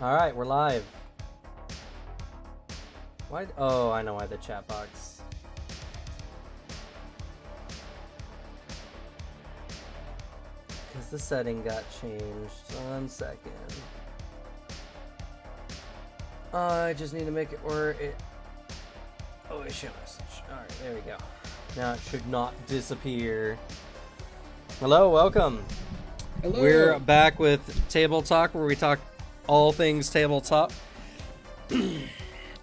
All right, we're live. Why? Oh, I know why the chat box. Because the setting got changed. 1 second. I just need to make it where it. Oh, issue message. All right, there we go. Now it should not disappear. Hello, welcome. Hello. We're back with TableTalk, where we talk all things tabletop.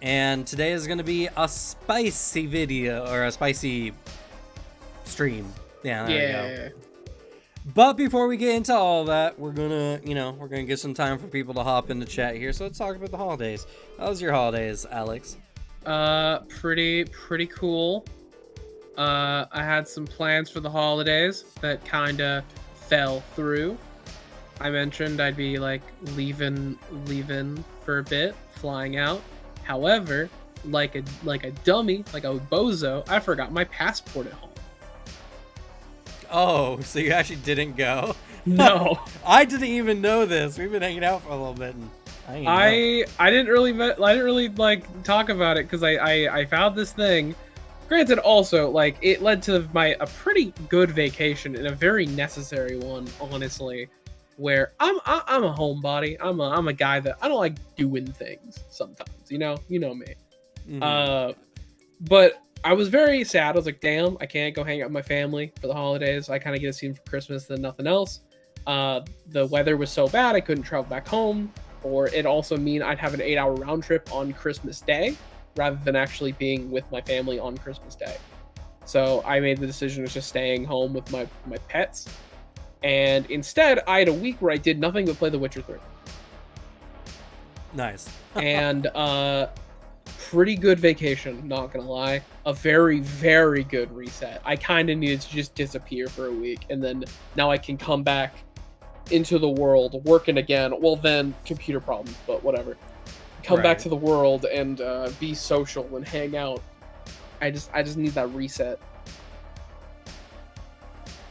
And today is going to be a spicy video, or a spicy stream. Yeah, there we go. But before we get into all that, we're gonna get some time for people to hop into chat here. So let's talk about the holidays. How was your holidays, Alex? Pretty cool. I had some plans for the holidays that kind of fell through. I mentioned I'd be like leaving for a bit, flying out. However, like a dummy, like a bozo, I forgot my passport at home. Oh, so you actually didn't go? No. I didn't even know this. We've been hanging out for a little bit, and I didn't really like talk about it because I found this thing. Granted, also like it led to a pretty good vacation and a very necessary one, honestly. Where I'm a homebody. I'm a guy that I don't like doing things sometimes. You know me. Mm-hmm. But I was very sad. I was like, damn, I can't go hang out with my family for the holidays. I kind of get to see them for Christmas, then nothing else. The weather was so bad I couldn't travel back home, or it also mean I'd have an 8-hour round trip on Christmas Day rather than actually being with my family on Christmas Day. So I made the decision of just staying home with my pets. And instead, I had a week where I did nothing but play The Witcher 3. Nice. And pretty good vacation, not gonna lie. A very, very good reset. I kind of needed to just disappear for a week, and then now I can come back into the world, working again. Well, then computer problems, but whatever. Come back to the world and be social and hang out. I just need that reset.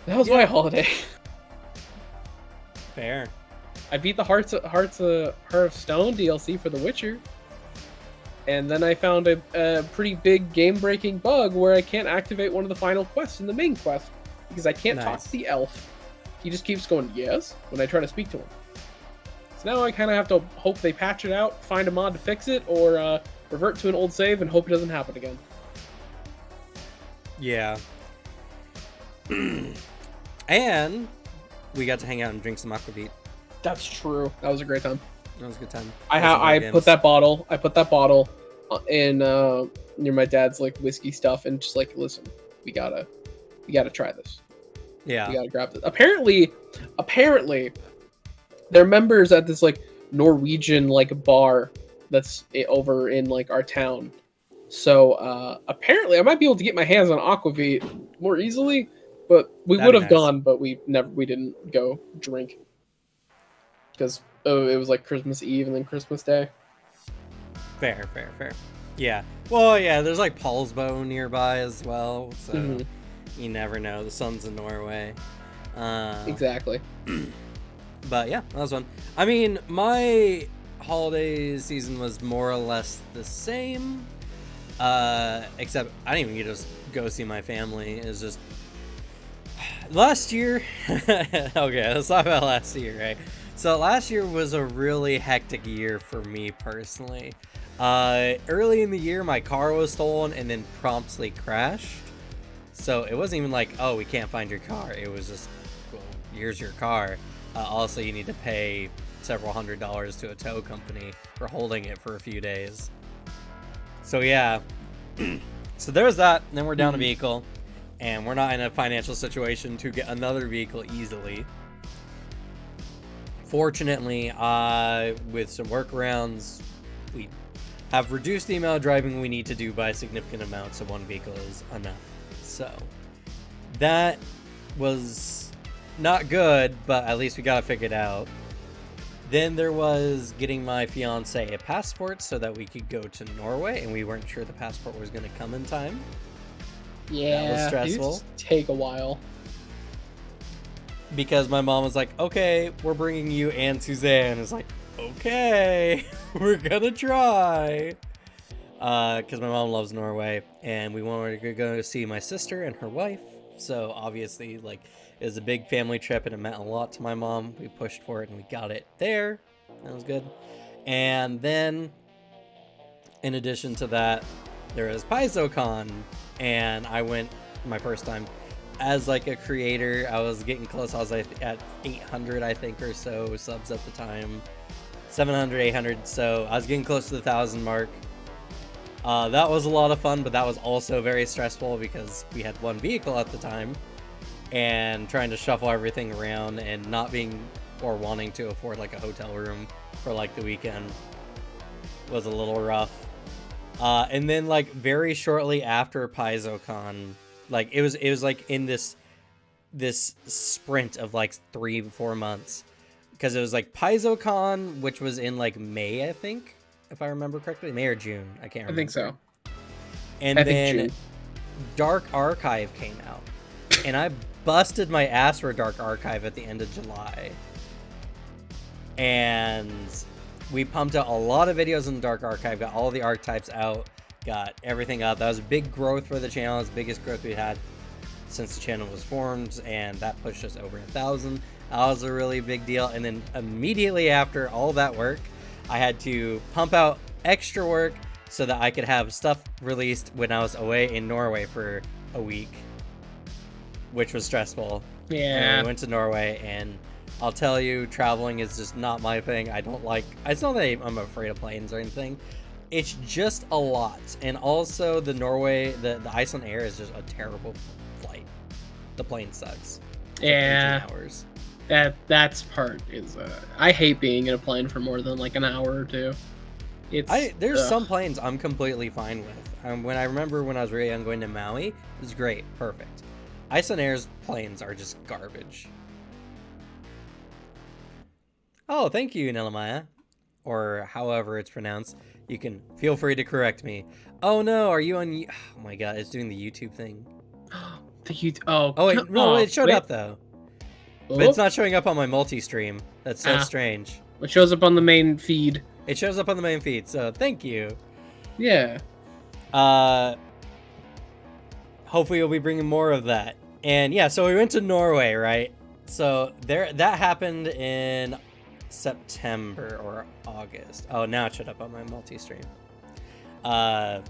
That was my holiday. Fair. I beat the Heart of Stone DLC for The Witcher. And then I found a pretty big game-breaking bug where I can't activate one of the final quests in the main quest because I can't talk to the elf. He just keeps going, yes, when I try to speak to him. So now I kind of have to hope they patch it out, find a mod to fix it, or revert to an old save and hope it doesn't happen again. Yeah. And we got to hang out and drink some aquavit. That's true. That was a great time. That was a good time. I put that bottle in near my dad's like whiskey stuff and just like, listen, we gotta try this. Yeah. We gotta grab this. Apparently they're members at this like Norwegian like bar that's over in like our town. So apparently I might be able to get my hands on aquavit more easily, but we would have gone, but we didn't go drink because it was like Christmas Eve and then Christmas Day. Fair. Yeah. Well, yeah, there's like Paulsbo nearby as well, so you never know. The sun's in Norway. Exactly. But yeah, that was fun. I mean, my holiday season was more or less the same, except I didn't even get to go see my family. It was just last year. Okay, let's talk about last year, right? So last year was a really hectic year for me personally. Early in the year, my car was stolen and then promptly crashed. So it wasn't even like, oh, we can't find your car. It was just, well, here's your car. Also, you need to pay several $100s to a tow company for holding it for a few days. So yeah, so there's that. And then we're down a vehicle, and we're not in a financial situation to get another vehicle easily. Fortunately, with some workarounds, we have reduced the amount of driving we need to do by a significant amount, so one vehicle is enough. So that was not good, but at least we got it figured out. Then there was getting my fiance a passport so that we could go to Norway, and we weren't sure the passport was going to come in time. Yeah, that was stressful. It take a while. because my mom was like, okay, we're bringing you and Suzanne. It's like, okay, we're gonna try. Because my mom loves Norway, and we wanted to go see my sister and her wife. So obviously, like, it was a big family trip, and it meant a lot to my mom. We pushed for it, and we got it there. That was good. And then, in addition to that, there was PaizoCon, and I went my first time as like a creator. I was getting close. I was like at 800, I think, or so subs at the time. 700, 800. So I was getting close to the 1,000 mark. That was a lot of fun, but that was also very stressful because we had one vehicle at the time, and trying to shuffle everything around and not being or wanting to afford like a hotel room for like the weekend was a little rough. And then like very shortly after PaizoCon, like it was like in this sprint of like 3-4 months, because it was like PaizoCon, which was in like May, I think, if I remember correctly, May or June, I can't remember. I think so. And then Dark Archive came out, and I busted my ass for Dark Archive at the end of July, and we pumped out a lot of videos in Dark Archive, got all the archetypes out, got everything up. That was a big growth for the channel. It's the biggest growth we had since the channel was formed, and that pushed us over 1,000. That was a really big deal. And then immediately after all that work, I had to pump out extra work so that I could have stuff released when I was away in Norway for a week, which was stressful. Yeah. And I went to Norway, and I'll tell you, traveling is just not my thing. I don't like... It's not that I'm afraid of planes or anything. It's just a lot. And also, the Norway... The Iceland Air is just a terrible flight. The plane sucks. It's yeah. like 18 hours. That's part is... I hate being in a plane for more than like an hour or two. There's some planes I'm completely fine with. When I remember when I was really young going to Maui, it was great. Perfect. Iceland Air's planes are just garbage. Oh, thank you, Nelamaya. Or however it's pronounced. You can feel free to correct me. Oh no, are you on... Oh my god, it's doing the YouTube thing. Oh wait, no, it showed up though. But it's not showing up on my multi-stream. That's so strange. It shows up on the main feed. It shows up on the main feed, so thank you. Yeah. Hopefully we'll be bringing more of that. And yeah, so we went to Norway, right? So that happened in September or August. Oh, now it showed up on my multi-stream. And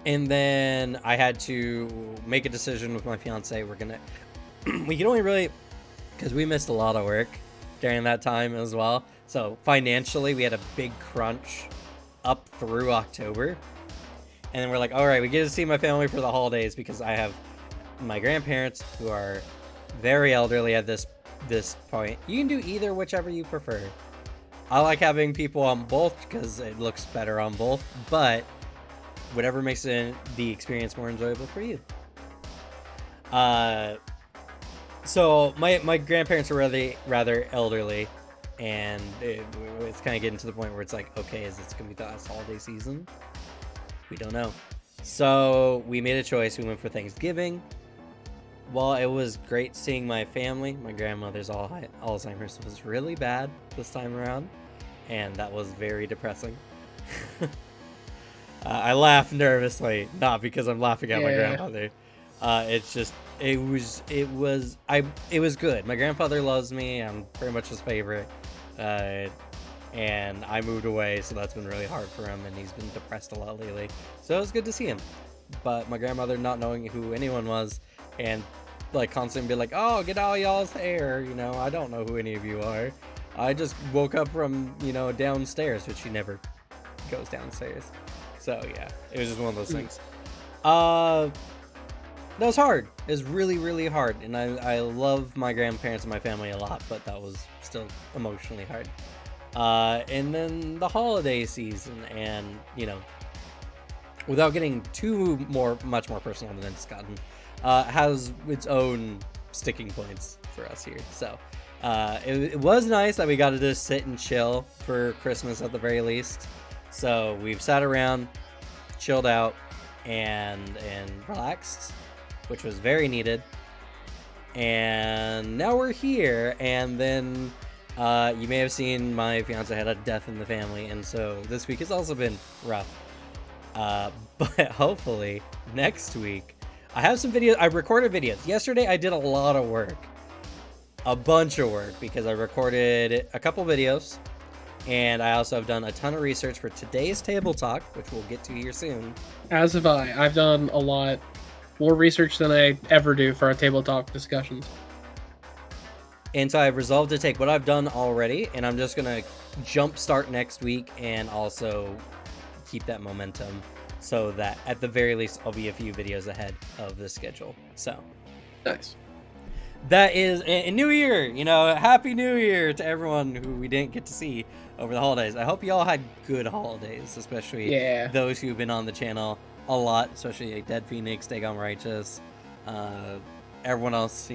then I had to make a decision with my fiance. We can only really, because we missed a lot of work during that time as well. So financially, we had a big crunch up through October. And then we're like, all right, we get to see my family for the holidays, because I have my grandparents who are very elderly at this point. You can do either, whichever you prefer. I like having people on both because it looks better on both, but whatever makes the experience more enjoyable for you. So my grandparents are rather elderly, and it's kind of getting to the point where it's like, okay, is this gonna be the last holiday season? We don't know. So we made a choice. We went for Thanksgiving. Well, it was great seeing my family. My grandmother's Alzheimer's was really bad this time around, and that was very depressing. I laugh nervously, not because I'm laughing at my grandmother. It's just it was good. My grandfather loves me. I'm pretty much his favorite, and I moved away, so that's been really hard for him, and he's been depressed a lot lately. So it was good to see him. But my grandmother not knowing who anyone was, and like constantly be like, oh, get out of y'all's hair, I don't know who any of you are. I just woke up from, downstairs, which she never goes downstairs. So yeah, it was just one of those things. That was hard. It was really, really hard. And I love my grandparents and my family a lot, but that was still emotionally hard. And then the holiday season, and, without getting much more personal than it's gotten, has its own sticking points for us here. So it was nice that we got to just sit and chill for Christmas at the very least. So we've sat around, chilled out, and relaxed, which was very needed. And now we're here, and then you may have seen my fiance had a death in the family, and so this week has also been rough. But hopefully next week I have some videos. I recorded videos. Yesterday I did a lot of work. A bunch of work, because I recorded a couple videos, and I also have done a ton of research for today's Table Talk, which we'll get to here soon. As have I. I've done a lot more research than I ever do for our Table Talk discussions. And so I've resolved to take what I've done already, and I'm just going to jumpstart next week and also keep that momentum so that at the very least I'll be a few videos ahead of the schedule. So nice. That is a new year, happy new year to everyone who we didn't get to see over the holidays. I hope you all had good holidays, especially those who've been on the channel a lot, especially like Dead Phoenix, Dagon Righteous, everyone else,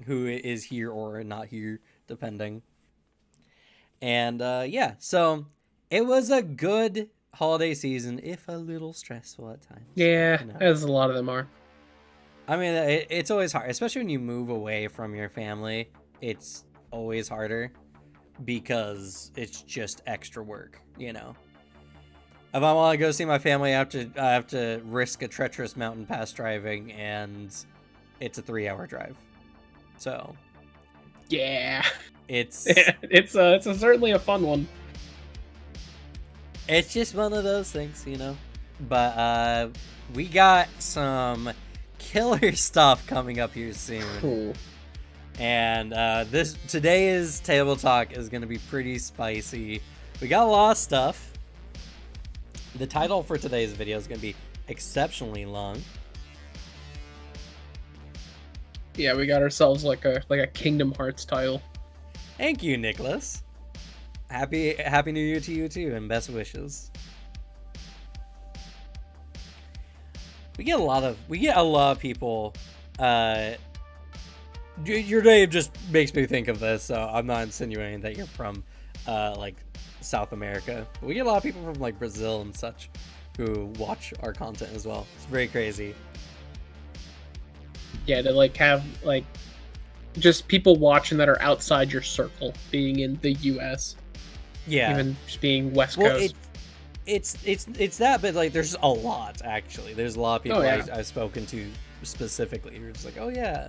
who is here or not here, depending. And so it was a good holiday season, if a little stressful at times. Yeah, as a lot of them are. I mean, it's always hard, especially when you move away from your family. It's always harder because it's just extra work, If I want to go see my family, I have to risk a treacherous mountain pass driving, and it's a 3-hour drive. So, yeah, it's certainly a fun one. It's just one of those things, But we got some killer stuff coming up here soon. Cool. And today's Table Talk is going to be pretty spicy. We got a lot of stuff. The title for today's video is going to be exceptionally long. Yeah, we got ourselves like a Kingdom Hearts title. Thank you, Nicholas. Happy New Year to you too, and best wishes. We get a lot of people. Your name just makes me think of this, so I'm not insinuating that you're from like South America. We get a lot of people from like Brazil and such who watch our content as well. It's very crazy. Yeah, to like have like just people watching that are outside your circle, being in the US. Yeah, even just being West Coast. It's that, but like there's a lot actually. There's a lot of people I've spoken to specifically who are just like, oh yeah,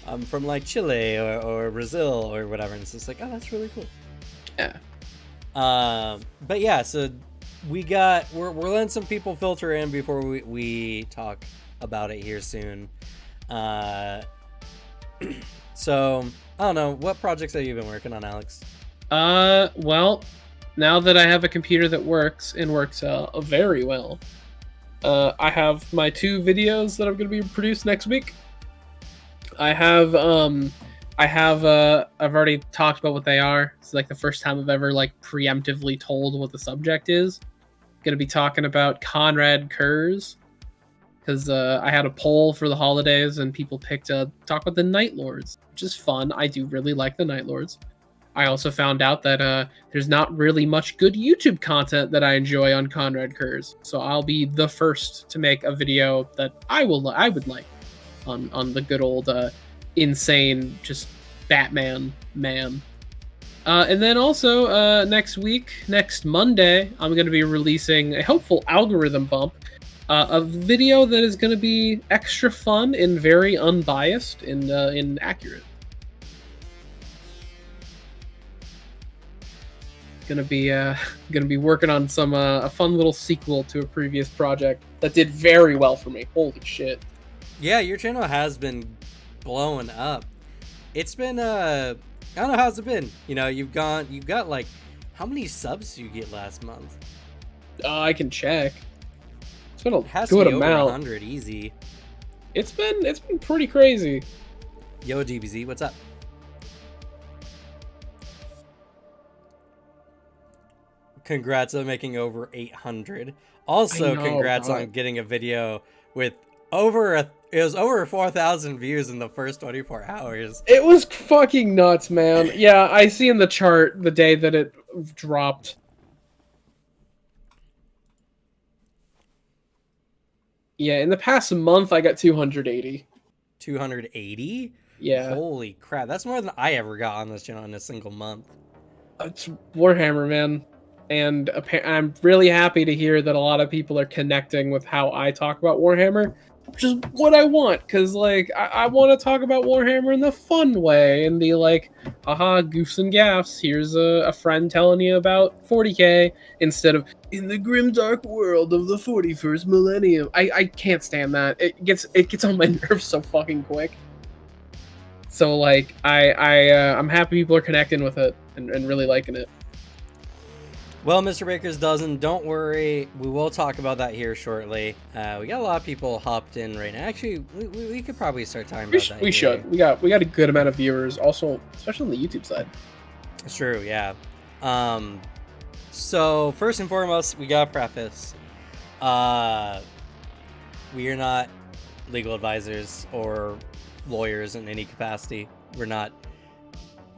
I'm from like Chile or Brazil or whatever, and it's just like, oh, that's really cool. Yeah. But yeah, so we're letting some people filter in before we talk about it here soon. So I don't know, what projects have you been working on, Alex? Well, now that I have a computer that works and works very well, I have my 2 videos that I'm going to be produced next week. I've already talked about what they are. It's like the first time I've ever like preemptively told what the subject is. Going to be talking about Conrad Curse, because I had a poll for the holidays and people picked talk about the Night Lords, which is fun. I do really like the Night Lords. I also found out that there's not really much good YouTube content that I enjoy on Conrad Curse, so I'll be the first to make a video that I would like on the good old insane just Batman man. And then also next Monday, I'm going to be releasing a hopeful algorithm bump, a video that is going to be extra fun and very unbiased and accurate. Gonna be working on some a fun little sequel to a previous project that did very well for me. Holy shit! Yeah, your channel has been blowing up. It's been I don't know, how's it been? You've got like, how many subs did you get last month? I can check. It's been a has good to be amount. Over 100 easy. It's been pretty crazy. Yo, DBZ, what's up? Congrats on making over 800. Also, congrats on getting a video with over 4,000 views in the first 24 hours. It was fucking nuts, man. Yeah, I see in the chart the day that it dropped. Yeah, in the past month, I got 280. 280? Yeah, Holy crap, that's more than I ever got on this channel in a single month. it's Warhammer, man. And I'm really happy to hear that a lot of people are connecting with how I talk about Warhammer, which is what I want. Because, like, I want to talk about Warhammer in the fun way, and the, like, haha, goofs and gaffs. Here's a friend telling you about 40k instead of in the grim dark world of the 41st millennium. I can't stand that. It gets on my nerves so fucking quick. So, like, I'm happy people are connecting with it and really liking it. Well, Mr. Baker's Dozen, don't worry. We will talk about that here shortly. We got a lot of people hopped in right now. Actually, we could probably start talking about that. We should. We got a good amount of viewers, also, especially on the YouTube side. It's true, yeah. So first and foremost, we got a preface. We are not legal advisors or lawyers in any capacity.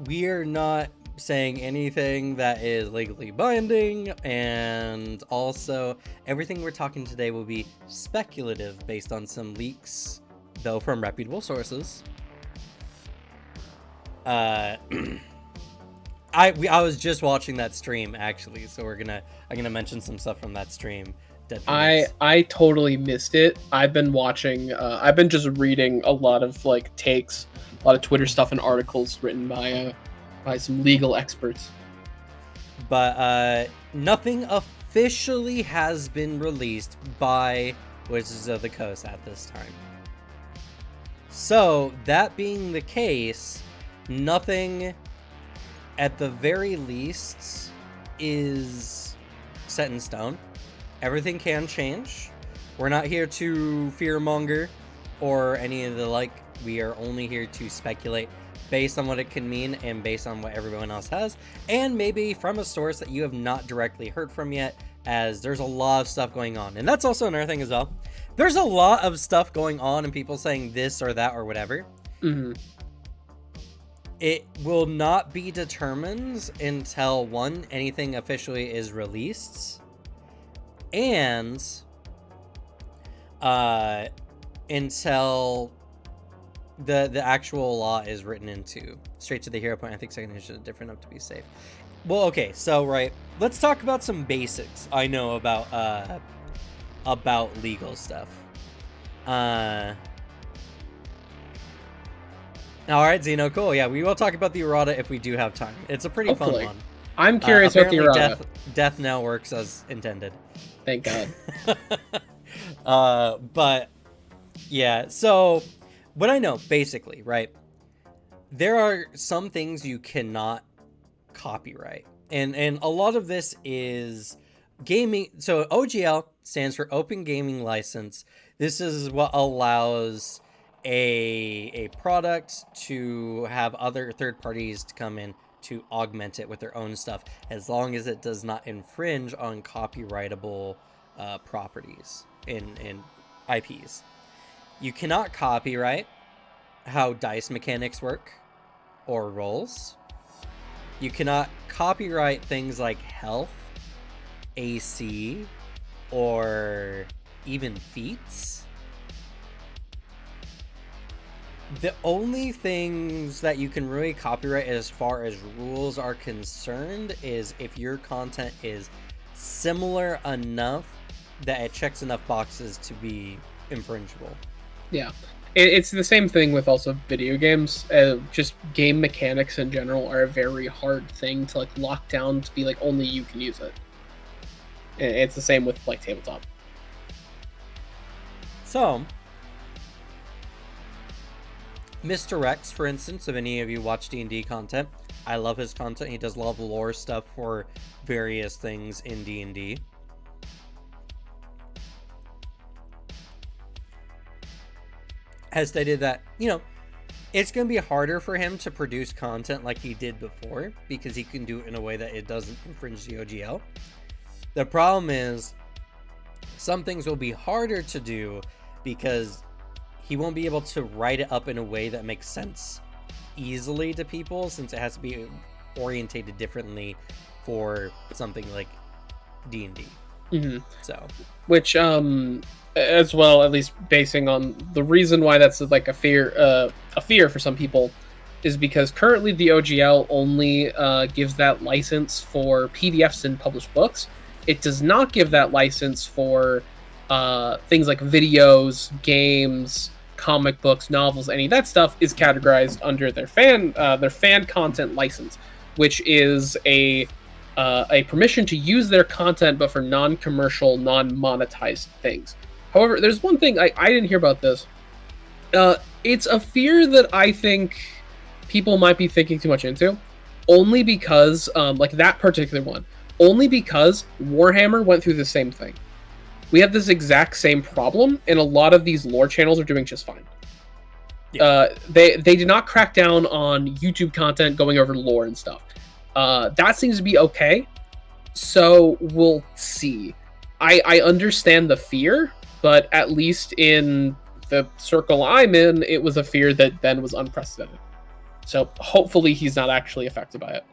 We are not saying anything that is legally binding, and also everything we're talking today will be speculative based on some leaks, though from reputable sources. I was just watching that stream actually, so I'm gonna mention some stuff from that stream. I totally missed it. I've been watching. I've been just reading a lot of like takes, a lot of Twitter stuff and articles written by some legal experts. But nothing officially has been released by Wizards of the Coast at this time. So that being the case, nothing at the very least is set in stone. Everything can change. We're not here to fearmonger or any of the like. We are only here to speculate based on what it can mean and based on what everyone else has, and maybe from a source that you have not directly heard from yet, as there's a lot of stuff going on. And that's also another thing as well. There's a lot of stuff going on and people saying this or that or whatever. Mm-hmm. It will not be determined until, one, anything officially is released, and until the actual law is written into. Straight to the hero point. I think second edition is different enough to be safe. Well, okay, so right, let's talk about some basics I know about legal stuff. All right, Zeno, cool. Yeah, we will talk about the errata if we do have time. It's a pretty fun one. I'm curious what the errata. Death now works as intended. Thank God. But yeah, so what I know, basically, right? There are some things you cannot copyright. And a lot of this is gaming. So OGL stands for Open Gaming License. This is what allows a product to have other third parties to come in to augment it with their own stuff, as long as it does not infringe on copyrightable properties in IPs. You cannot copyright how dice mechanics work or rolls. You cannot copyright things like health, AC, or even feats. The only things that you can really copyright as far as rules are concerned is if your content is similar enough that it checks enough boxes to be infringible. Yeah. It's the same thing with also video games. Just game mechanics in general are a very hard thing to like lock down to be like only you can use it. It's the same with like tabletop. So, Mr. Rex, for instance, if any of you watch D&D content, I love his content. He does a lot of lore stuff for various things in D&D. Has stated that, it's going to be harder for him to produce content like he did before because he can do it in a way that it doesn't infringe the OGL. The problem is some things will be harder to do because he won't be able to write it up in a way that makes sense easily to people, since it has to be orientated differently for something like D&D. Mhm. So, Which as well, at least basing on the reason why that's like a fear for some people, is because currently the OGL only gives that license for PDFs and published books. It does not give that license for things like videos, games, comic books, novels. Any of that stuff is categorized under their fan content license, which is a permission to use their content, but for non-commercial, non-monetized things. However, there's one thing I didn't hear about this. It's a fear that I think people might be thinking too much into, only because, like that particular one, only because Warhammer went through the same thing. We have this exact same problem, and a lot of these lore channels are doing just fine. Yeah. They did not crack down on YouTube content going over lore and stuff. That seems to be okay. So we'll see. I understand the fear, but at least in the circle I'm in, it was a fear that then was unprecedented. So hopefully he's not actually affected by it,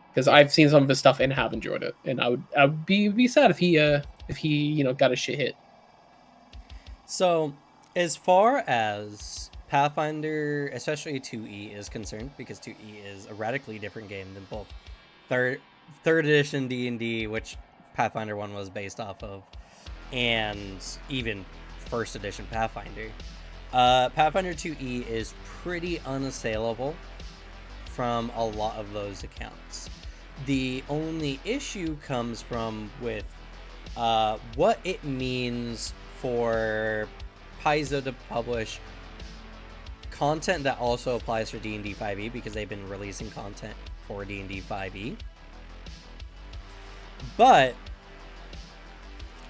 because I've seen some of his stuff and have enjoyed it, and I would be sad if he got his shit hit. So, as far as Pathfinder, especially 2E, is concerned, because 2E is a radically different game than both third edition D&D, which Pathfinder 1 was based off of, and even first edition Pathfinder. Pathfinder 2E is pretty unassailable from a lot of those accounts. The only issue comes from with what it means for Paizo to publish content that also applies for D&D 5e, because they've been releasing content for D&D 5e. But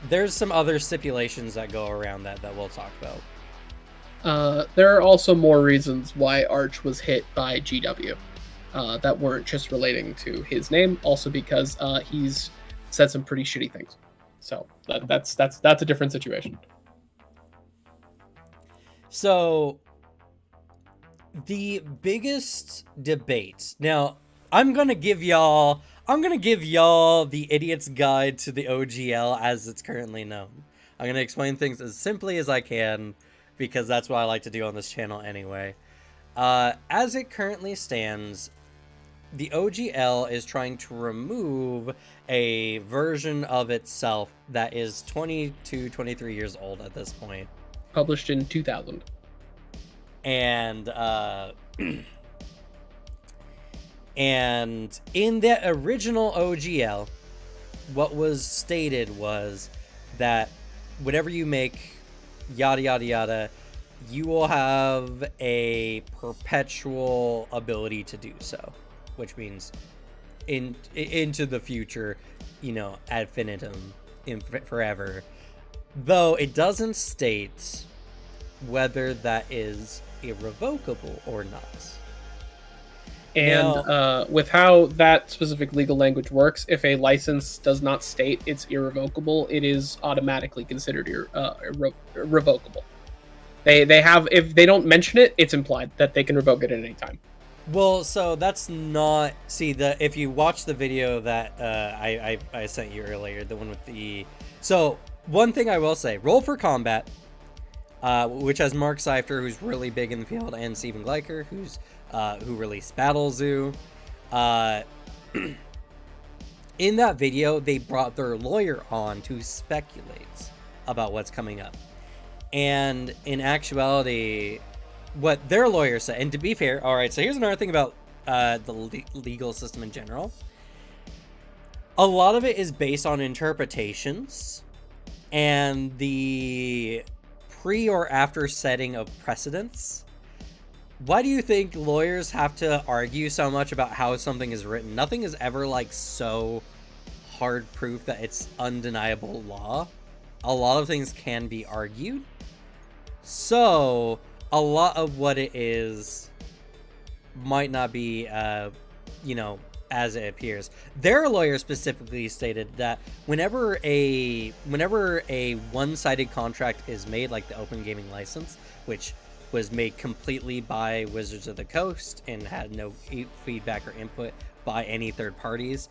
there's some other stipulations that go around that we'll talk about. There are also more reasons why Arch was hit by GW that weren't just relating to his name, also because he's said some pretty shitty things. So that's a different situation. So the biggest debate. Now, I'm gonna give y'all the idiot's guide to the OGL as it's currently known. I'm gonna explain things as simply as I can, because that's what I like to do on this channel anyway. As it currently stands, the OGL is trying to remove a version of itself that is 22, 23 years old at this point. Published in 2000. And and in the original OGL, what was stated was that whatever you make, yada yada yada, you will have a perpetual ability to do so, which means into the future, ad infinitum, forever. Though it doesn't state whether that is irrevocable or not. And with how that specific legal language works, if a license does not state it's irrevocable, it is automatically considered irrevocable. They have, if they don't mention it, it's implied that they can revoke it at any time. Well, so that's not, if you watch the video that I sent you earlier, the one with the, so one thing I will say, Roll for Combat, which has Mark Seifter, who's really big in the field, and Stephen Gleicher, who released Battle Zoo. In that video, they brought their lawyer on to speculate about what's coming up. And in actuality, what their lawyer said, and to be fair, all right, so here's another thing about the legal system in general. A lot of it is based on interpretations and the pre or after setting of precedents. Why do you think lawyers have to argue so much about how something is written? Nothing is ever so hard proof that it's undeniable law. A lot of things can be argued. So a lot of what it is might not be, as it appears. Their lawyer specifically stated that whenever a one-sided contract is made, like the Open Gaming License, which was made completely by Wizards of the Coast and had no feedback or input by any third parties,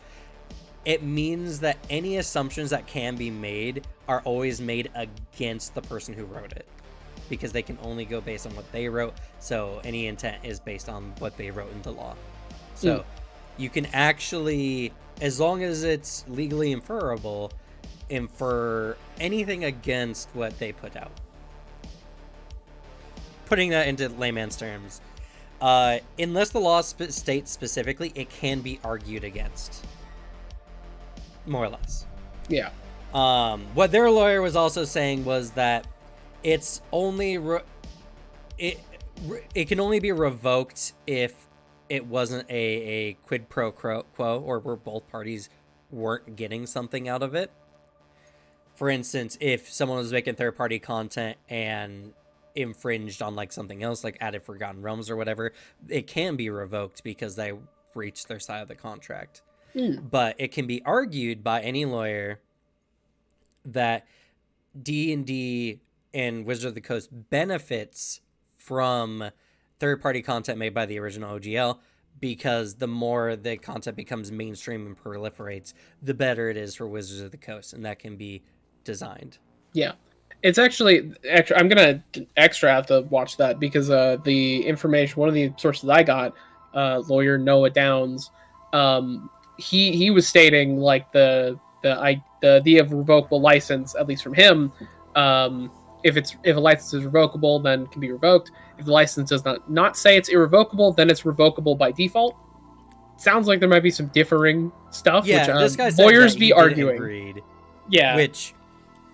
it means that any assumptions that can be made are always made against the person who wrote it, because they can only go based on what they wrote. So any intent is based on what they wrote into law. So you can actually, as long as it's legally inferable, infer anything against what they put out. Putting that into layman's terms, unless the law states specifically, it can be argued against, more or less. Yeah. What their lawyer was also saying was that it's only it can only be revoked if it wasn't a quid pro quo, or where both parties weren't getting something out of it. For instance, if someone was making third-party content and infringed on like something else, like added Forgotten Realms or whatever, it can be revoked because they breached their side of the contract. But it can be argued by any lawyer that D&D and Wizards of the Coast benefits from third-party content made by the original OGL, because the more the content becomes mainstream and proliferates, the better it is for Wizards of the Coast, and that can be designed. Yeah. It's actually I'm gonna extra have to watch that, because the information, one of the sources I got, lawyer Noah Downs, he was stating like the idea of revocable license, at least from him, if a license is revocable, then it can be revoked. If the license does not say it's irrevocable, then it's revocable by default. Sounds like there might be some differing stuff. Yeah, which, this guy said lawyers that be he arguing. agreed, Yeah, which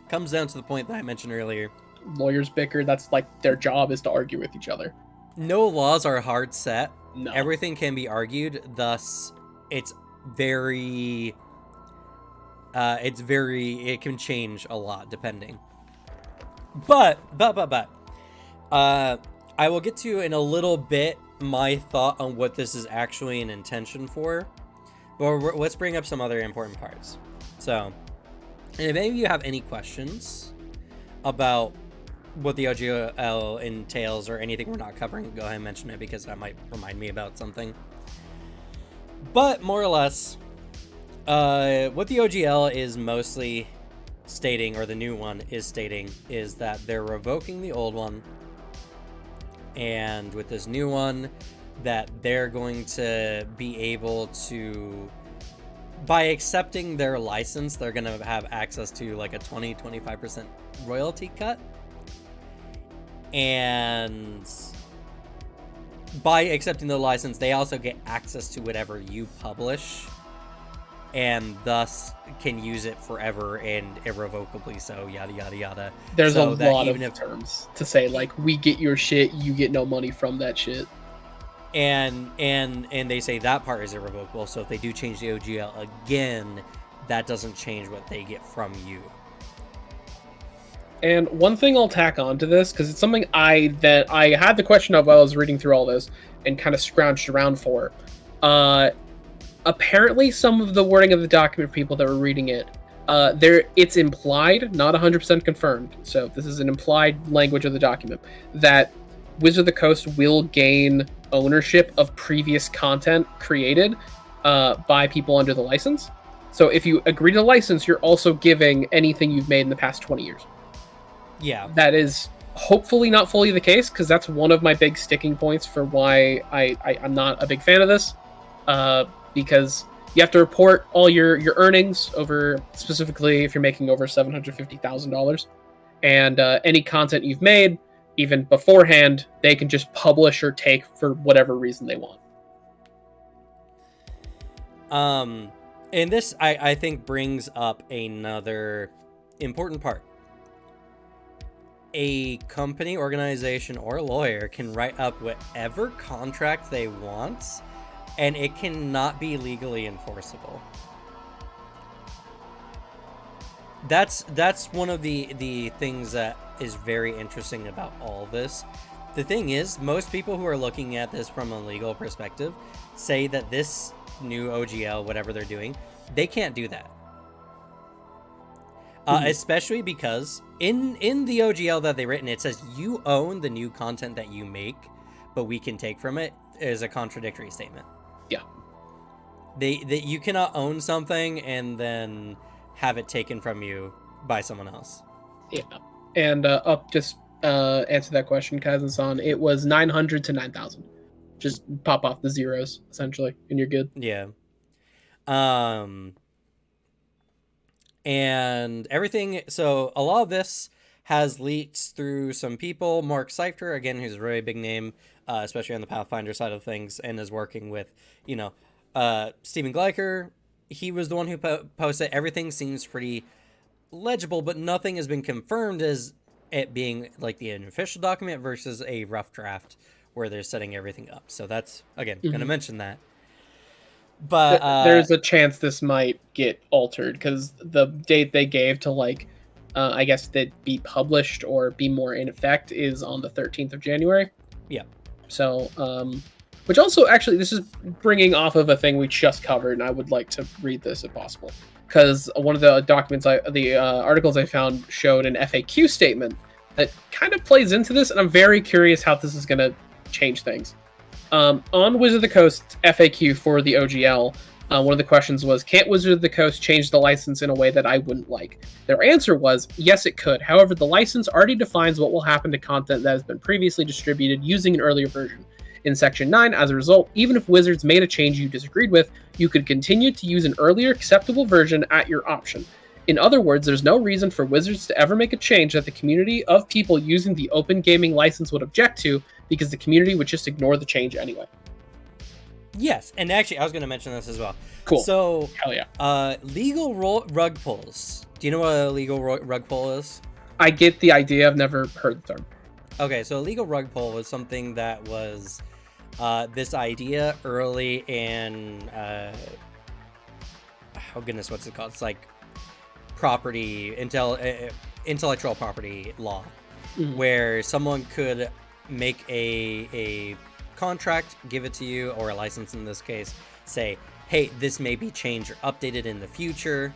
comes down to the point that I mentioned earlier. Lawyers bicker. That's like their job, is to argue with each other. No laws are hard set. No. Everything can be argued. Thus, it can change a lot depending. But I will get to in a little bit my thought on what this is actually an intention for. But let's bring up some other important parts. So, and if any of you have any questions about what the OGL entails or anything we're not covering, go ahead and mention it, because that might remind me about something. But more or less, what the OGL is mostly stating, or the new one is stating, is that they're revoking the old one, and with this new one, that they're going to be able to, by accepting their license, they're going to have access to like a 20-25% royalty cut. And by accepting the license, they also get access to whatever you publish, and thus can use it forever and irrevocably, so yada yada yada. There's so a lot of terms to say, like, we get your shit, you get no money from that shit. And they say that part is irrevocable, so if they do change the OGL again, that doesn't change what they get from you. And one thing I'll tack on to this, because it's something I had the question of while I was reading through all this and kind of scrounged around for. Apparently, some of the wording of the document, people that were reading it, it's implied, not 100% confirmed. So this is an implied language of the document, that Wizards of the Coast will gain ownership of previous content created by people under the license. So if you agree to the license, you're also giving anything you've made in the past 20 years. Yeah. That is hopefully not fully the case, because that's one of my big sticking points for why I'm not a big fan of this. Because you have to report all your earnings over, specifically if you're making over $750,000. And any content you've made, even beforehand, they can just publish or take for whatever reason they want. And this, I think, brings up another important part. A company, organization, or lawyer can write up whatever contract they want, and it cannot be legally enforceable. That's one of the things that is very interesting about all this. The thing is, most people who are looking at this from a legal perspective say that this new OGL, whatever they're doing, they can't do that. Especially because in the OGL that they've written, it says you own the new content that you make, but we can take from it, is a contradictory statement. Yeah. That you cannot own something and then have it taken from you by someone else. Yeah. And just answer that question, Kaizen-san. It was 900 to 9,000. Just pop off the zeros essentially, and you're good. Yeah. And everything. So a lot of this has leaks through some people. Mark Seifter, again, who's a really big name, especially on the Pathfinder side of things, and is working with, Stephen Gleicher. He was the one who posted. Everything seems pretty legible, but nothing has been confirmed as it being like the official document versus a rough draft where they're setting everything up. So that's, again, going to mention that. But there's a chance this might get altered because the date they gave to I guess that be published or be more in effect is on the 13th of January. Yeah. So, which also actually this is bringing off of a thing we just covered, and I would like to read this if possible because one of the documents, articles I found showed an FAQ statement that kind of plays into this, and I'm very curious how this is going to change things. On Wizard of the Coast FAQ for the OGL, one of the questions was, can't Wizard of the Coast change the license in a way that I wouldn't like? Their answer was, yes, it could. However, the license already defines what will happen to content that has been previously distributed using an earlier version. In Section 9, as a result, even if Wizards made a change you disagreed with, you could continue to use an earlier acceptable version at your option. In other words, there's no reason for Wizards to ever make a change that the community of people using the open gaming license would object to, because the community would just ignore the change anyway. Yes, and actually, I was going to mention this as well. Cool. So, hell yeah. Legal rug pulls. Do you know what a legal rug pull is? I get the idea. I've never heard the term. Okay, so a legal rug pull was something that was this idea early in oh goodness, what's it called? It's like property intellectual property law, where someone could make a contract, give it to you, or a license in this case, say, hey, this may be changed or updated in the future,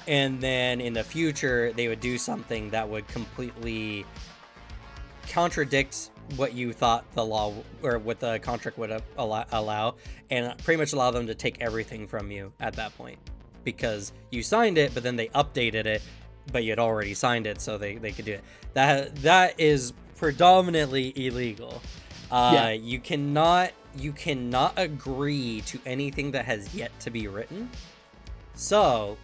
and then in the future they would do something that would completely contradict what you thought the law or what the contract would allow, and pretty much allow them to take everything from you at that point, because you signed it, but then they updated it, but you had already signed it, so they could do it. That is predominantly illegal. You cannot agree to anything that has yet to be written. So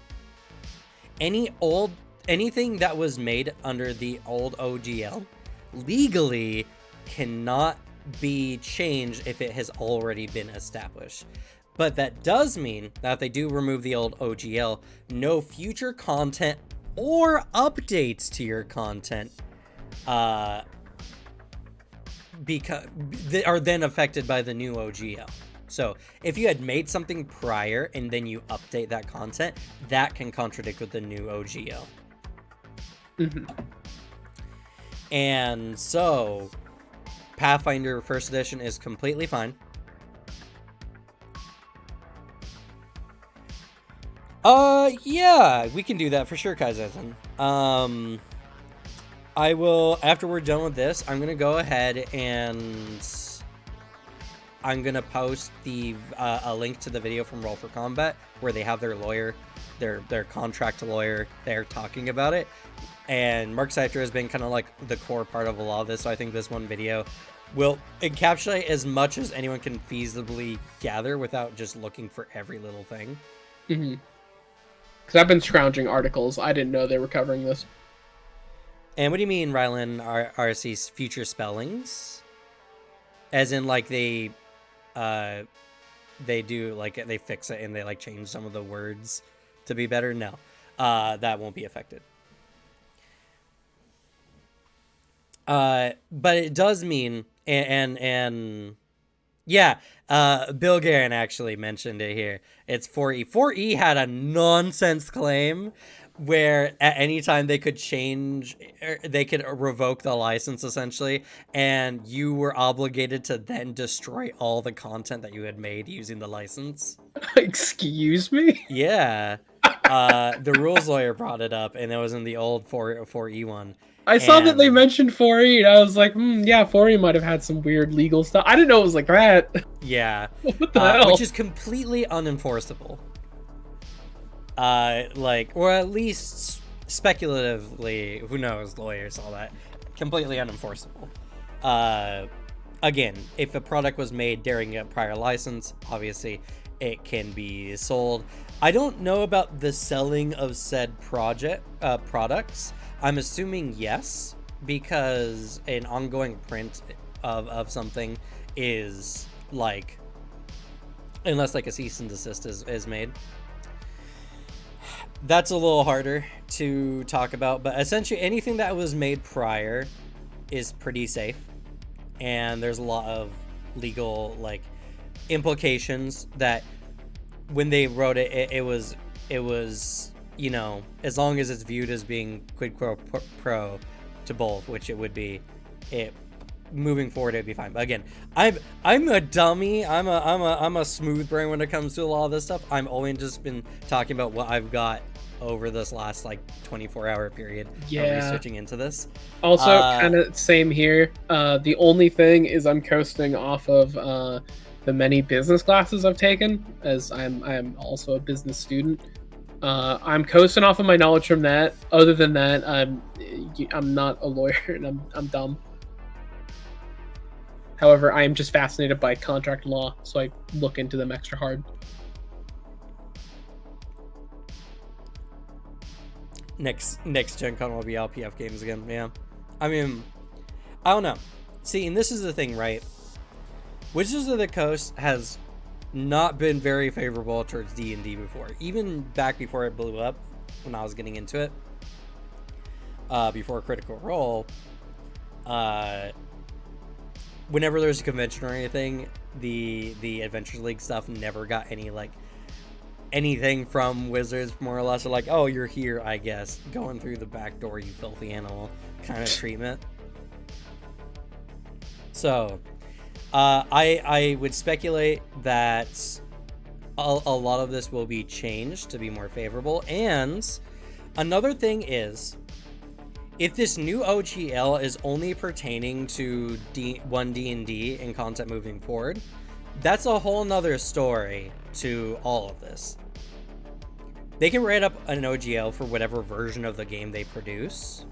anything that was made under the old OGL legally cannot be changed if it has already been established. But that does mean that if they do remove the old OGL, no future content or updates to your content because they are then affected by the new OGL. So if you had made something prior and then you update that content, that can contradict with the new OGL. And so Pathfinder First Edition is completely fine. Yeah, we can do that for sure, Kaizen. I will, after we're done with this, I'm gonna go ahead and I'm gonna post a link to the video from Roll for Combat where they have their lawyer, their contract lawyer there talking about it. And Mark Seifter has been kind of like the core part of a lot of this, so I think this one video will encapsulate as much as anyone can feasibly gather without just looking for every little thing. Because I've been scrounging articles. I didn't know they were covering this. And what do you mean, Rylan, RC's future spellings? As in, like, they do, like, they fix it and they, like, change some of the words to be better? No. That won't be affected. But it does mean, and yeah, Bill Guerin actually mentioned it here. It's 4E. 4E had a nonsense claim where at any time they could change, they could revoke the license essentially, and you were obligated to then destroy all the content that you had made using the license. Excuse me? Yeah. The rules lawyer brought it up, and it was in the old 4E one. I saw that they mentioned 4E, and I was like, yeah, 4E might have had some weird legal stuff. I didn't know it was like that. Yeah. What the hell? Which is completely unenforceable. Or at least speculatively, who knows, lawyers, all that, completely unenforceable. Again, if a product was made during a prior license, obviously it can be sold. I don't know about the selling of said products. I'm assuming yes, because an ongoing print of something is like, unless like a cease and desist is made. That's a little harder to talk about, but essentially anything that was made prior is pretty safe, and there's a lot of legal like implications that when they wrote it, it was you know, as long as it's viewed as being quid pro to both, which it would be, it moving forward it'd be fine. But again, I'm a dummy. I'm a smooth brain when it comes to a lot of this stuff. I'm only just been talking about what I've got over this last like 24-hour period of researching into this. Also, kind of same here. The only thing is I'm coasting off of the many business classes I've taken, as I'm also a business student. I'm coasting off of my knowledge from that. Other than that, I'm not a lawyer and I'm dumb. However, I am just fascinated by contract law, so I look into them extra hard. Next Gen Con will be LPF games again. Yeah, I mean, I don't know. See, and this is the thing, right? Wizards of the Coast has not been very favorable towards D&D before, even back before it blew up. When I was getting into it, before Critical Role, whenever there's a convention or anything, the Adventures League stuff never got any like anything from Wizards, more or less. Are like, oh, you're here, I guess, going through the back door, you filthy animal, kind of treatment. So, I would speculate that a lot of this will be changed to be more favorable. And another thing is, if this new OGL is only pertaining to one D&D and content moving forward, that's a whole nother story to all of this. They can write up an OGL for whatever version of the game they produce.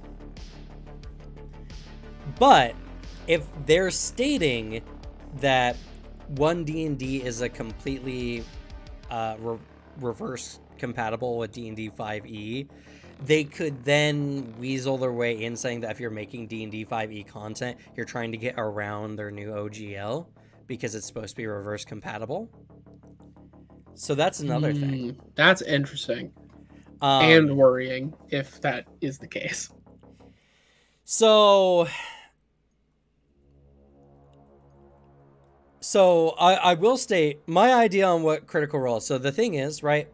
But if they're stating that one D&D is a completely reverse compatible with D&D 5e, they could then weasel their way in saying that if you're making D&D 5e content, you're trying to get around their new OGL because it's supposed to be reverse compatible. So that's another thing. That's interesting. And worrying if that is the case. So I will state my idea on what Critical Role. So the thing is, right?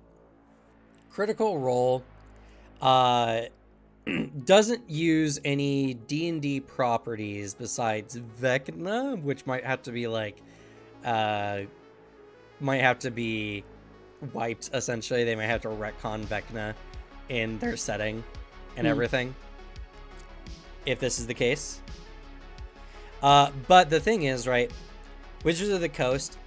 Critical Role doesn't use any D&D properties besides Vecna, which might have to be like wiped, essentially. They might have to retcon Vecna in their setting and everything, if this is the case. But the thing is, right, Wizards of the Coast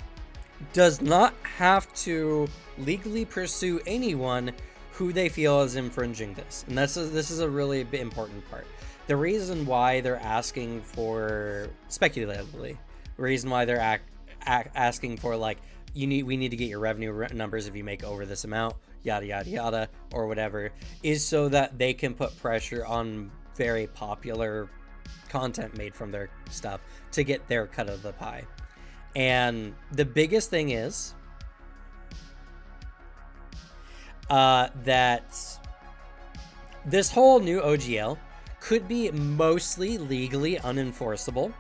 does not have to legally pursue anyone who they feel is infringing this. And this is a really important part. The reason why they're asking for, speculatively, the reason why they're asking for, like, we need to get your revenue numbers if you make over this amount, yada yada yada, or whatever, is so that they can put pressure on very popular content made from their stuff to get their cut of the pie. And the biggest thing is that this whole new OGL could be mostly legally unenforceable.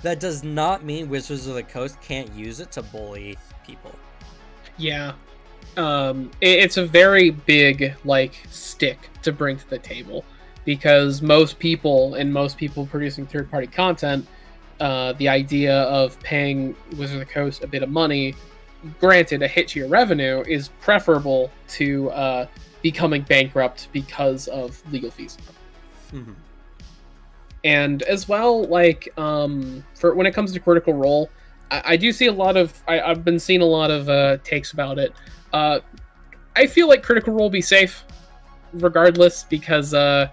That does not mean Wizards of the Coast can't use it to bully people. Yeah. It's a very big, like, stick to bring to the table, because most people producing third-party content, the idea of paying Wizards of the Coast a bit of money, granted a hit to your revenue, is preferable to becoming bankrupt because of legal fees. Mm-hmm. And as well, like for when it comes to Critical Role, I do see a lot of I've been seeing a lot of takes about it. I feel like Critical Role be safe regardless, because good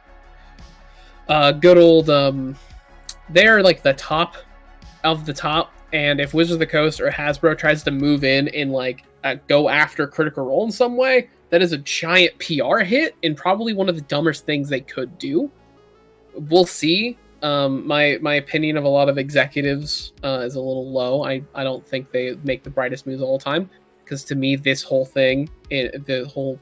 old they're like the top of the top, and if Wizards of the Coast or Hasbro tries to move in and like go after Critical Role in some way, that is a giant PR hit and probably one of the dumbest things they could do. We'll see. My opinion of a lot of executives is a little low. I don't think they make the brightest moves all the time, because to me this whole thing, the whole,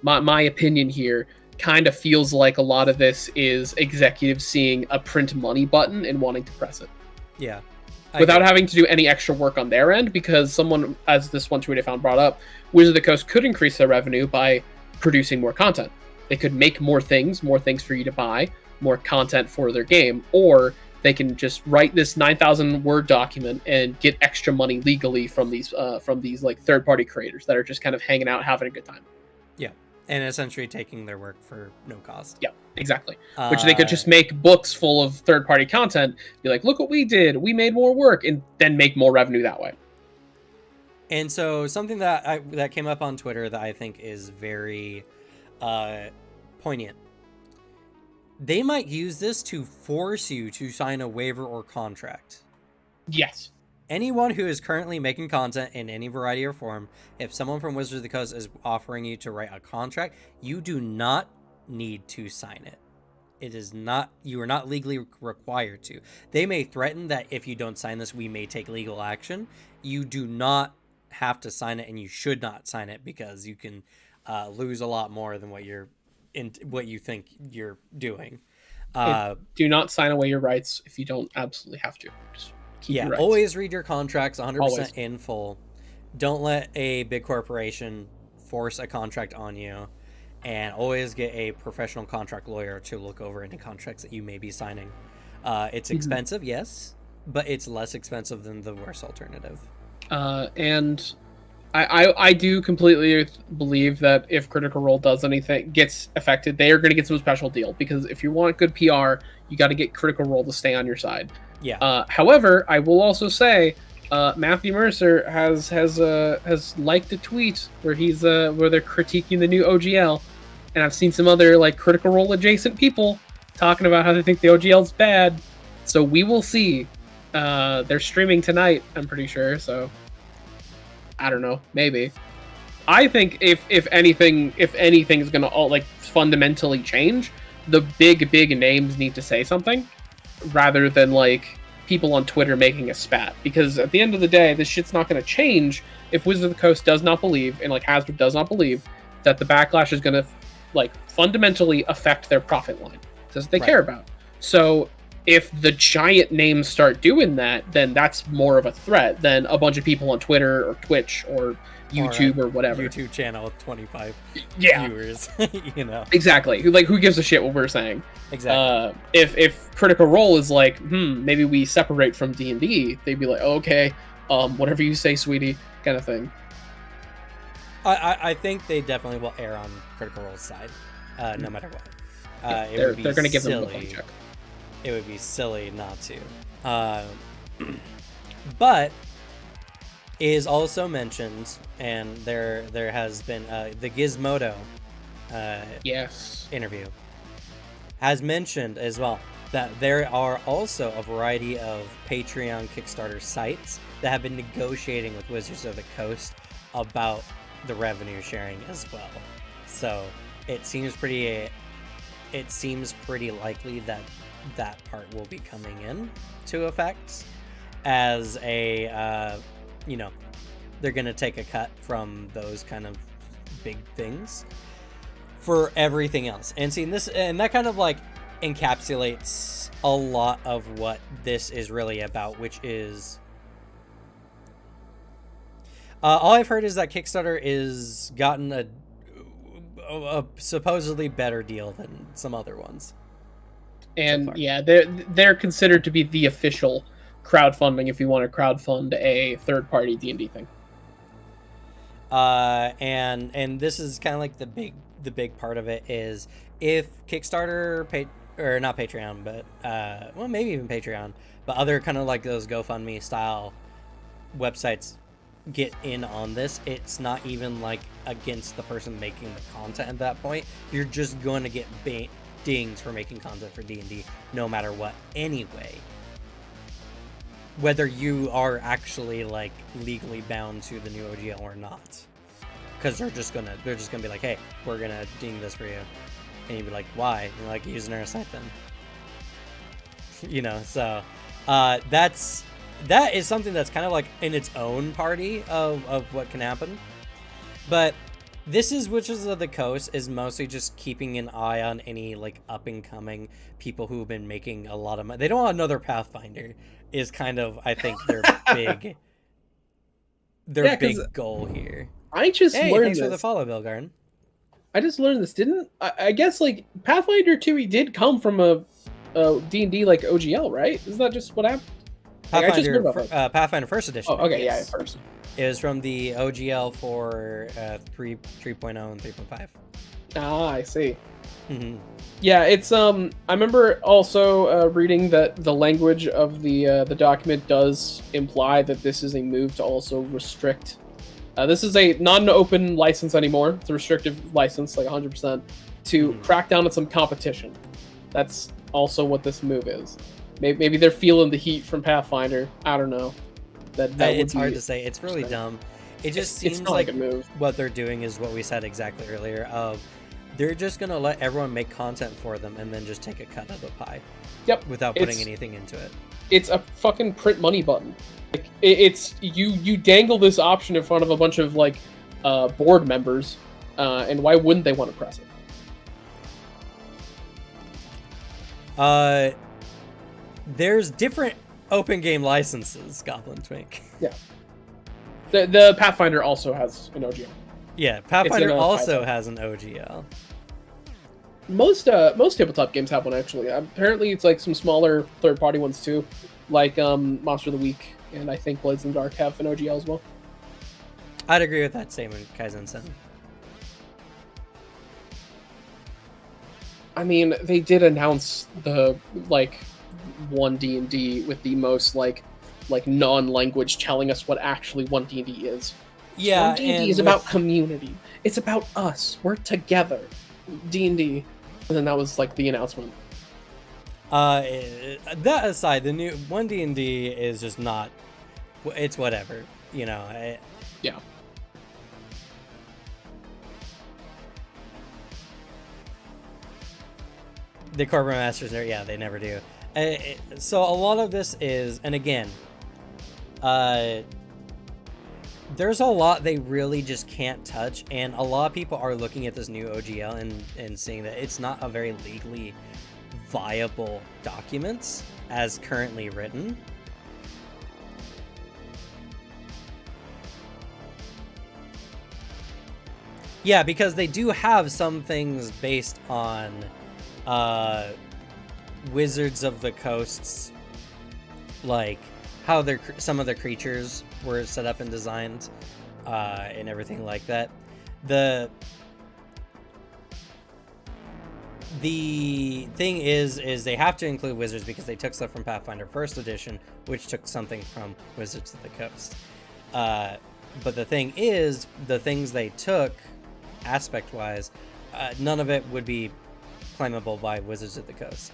my opinion here kind of feels like a lot of this is executives seeing a print money button and wanting to press it. Yeah. Without having to do any extra work on their end, because someone, as this one tweet I found brought up, Wizards of the Coast could increase their revenue by producing more content. They could make more things for you to buy, more content for their game, or they can just write this 9,000 word document and get extra money legally from these like third-party creators that are just kind of hanging out, having a good time. Yeah, and essentially taking their work for no cost. Yeah, exactly. Which they could just make books full of third-party content, be like, look what we did, we made more work, and then make more revenue that way. And so something that came up on Twitter that I think is very poignant. They might use this to force you to sign a waiver or contract. Yes. Anyone who is currently making content in any variety or form, if someone from Wizards of the Coast is offering you to write a contract, you do not need to sign it. It is not, you are not legally required to. They may threaten that if you don't sign this, we may take legal action. You do not have to sign it, and you should not sign it, because you can lose a lot more than what you think you're doing. Do not sign away your rights if you don't absolutely have to. Just keep your rights. Always read your contracts 100% Always. in full. Don't let a big corporation force a contract on you, and always get a professional contract lawyer to look over any contracts that you may be signing. It's expensive, yes, but it's less expensive than the worst alternative. And I do completely believe that if Critical Role gets affected, they are going to get some special deal, because if you want good PR, you got to get Critical Role to stay on your side. Yeah. However, I will also say, Matthew Mercer has liked a tweet where where they're critiquing the new OGL, and I've seen some other like Critical Role adjacent people talking about how they think the OGL's bad. So we will see. They're streaming tonight, I'm pretty sure. So I don't know, maybe. I think if anything is gonna like fundamentally change, the big names need to say something, rather than like people on Twitter making a spat. Because at the end of the day, this shit's not gonna change if Wizards of the Coast does not believe, and like Hasbro does not believe, that the backlash is gonna like fundamentally affect their profit line. That's what they care about. So if the giant names start doing that, then that's more of a threat than a bunch of people on Twitter or Twitch or YouTube or whatever. YouTube channel with 25 yeah. viewers, you know. Exactly. Who gives a shit what we're saying? Exactly. If Critical Role is like, maybe we separate from D&D, they'd be like, oh, okay, whatever you say, sweetie, kind of thing. I think they definitely will err on Critical Role's side, no matter what. They're going to give them a fun check. It would be silly not to. But is also mentioned, and there has been the Gizmodo interview has mentioned as well that there are also a variety of Patreon Kickstarter sites that have been negotiating with Wizards of the Coast about the revenue sharing as well. So it seems pretty likely that part will be coming in to effect as a they're gonna take a cut from those kind of big things for everything else. And seeing this, and that kind of like encapsulates a lot of what this is really about, which is all I've heard is that Kickstarter is gotten a supposedly better deal than some other ones. And so they're considered to be the official crowdfunding if you want to crowdfund a third-party D&D thing. And this is kind of like the big part of it is if Kickstarter or not Patreon, but well, maybe even Patreon, but other kind of like those GoFundMe style websites get in on this, it's not even like against the person making the content at that point. You're just going to get dings for making content for D&D no matter what anyway, whether you are actually like legally bound to the new OGL or not, because they're just gonna be like, hey, we're gonna ding this for you, and you'd be like, why? And you're like, using our site then. So that is something that's kind of like in its own party of what can happen. But this is Witches of the Coast is mostly just keeping an eye on any like up and coming people who've been making a lot of money. They don't want another Pathfinder is kind of, I think, their big goal here. I just learned thanks this. For the follow, Bill Garden. I just learned this. I guess like Pathfinder 2 did come from a D&D like OGL, right? Isn't that just what happened? Pathfinder First Edition. Oh, okay, yes. Yeah, first. It was from the OGL for 3.0 and 3.5. Ah, I see. Mm-hmm. Yeah, it's I remember also reading that the language of the document does imply that this is a move to also restrict. This is a non-open license anymore. It's a restrictive license, like 100%, to crack down on some competition. That's also what this move is. Maybe they're feeling the heat from Pathfinder. I don't know. It's hard to say. It's really dumb. It just seems like a move. What they're doing is what we said exactly earlier. They're just gonna let everyone make content for them and then just take a cut of the pie. Yep. Without putting anything into it. It's a fucking print money button. Like it's you dangle this option in front of a bunch of like board members, and why wouldn't they want to press it? There's different open game licenses, Goblin Twink. Yeah. The Pathfinder also has an OGL. Yeah, Pathfinder also has an OGL. Most tabletop games have one, actually. Apparently, it's like some smaller third-party ones too, like Monster of the Week, and I think Blades in the Dark have an OGL as well. I'd agree with that statement, Kaizen-sen. I mean, they did announce the like one D&D with the most like non-language telling us what actually one D&D is. Yeah, one D&D is about community. It's about us. We're together. D&D, and then that was like the announcement. That aside, the new one D&D is just not. It's whatever, Yeah. The corporate masters, they never do. So a lot of this is, and again, there's a lot they really just can't touch, and a lot of people are looking at this new OGL and seeing that it's not a very legally viable document as currently written. Yeah, because they do have some things based on Wizards of the Coast's, like how some of the creatures were set up and designed, and everything like that. The thing is they have to include wizards because they took stuff from Pathfinder First Edition, which took something from Wizards of the Coast. But the thing is, the things they took, aspect-wise, none of it would be claimable by Wizards of the Coast.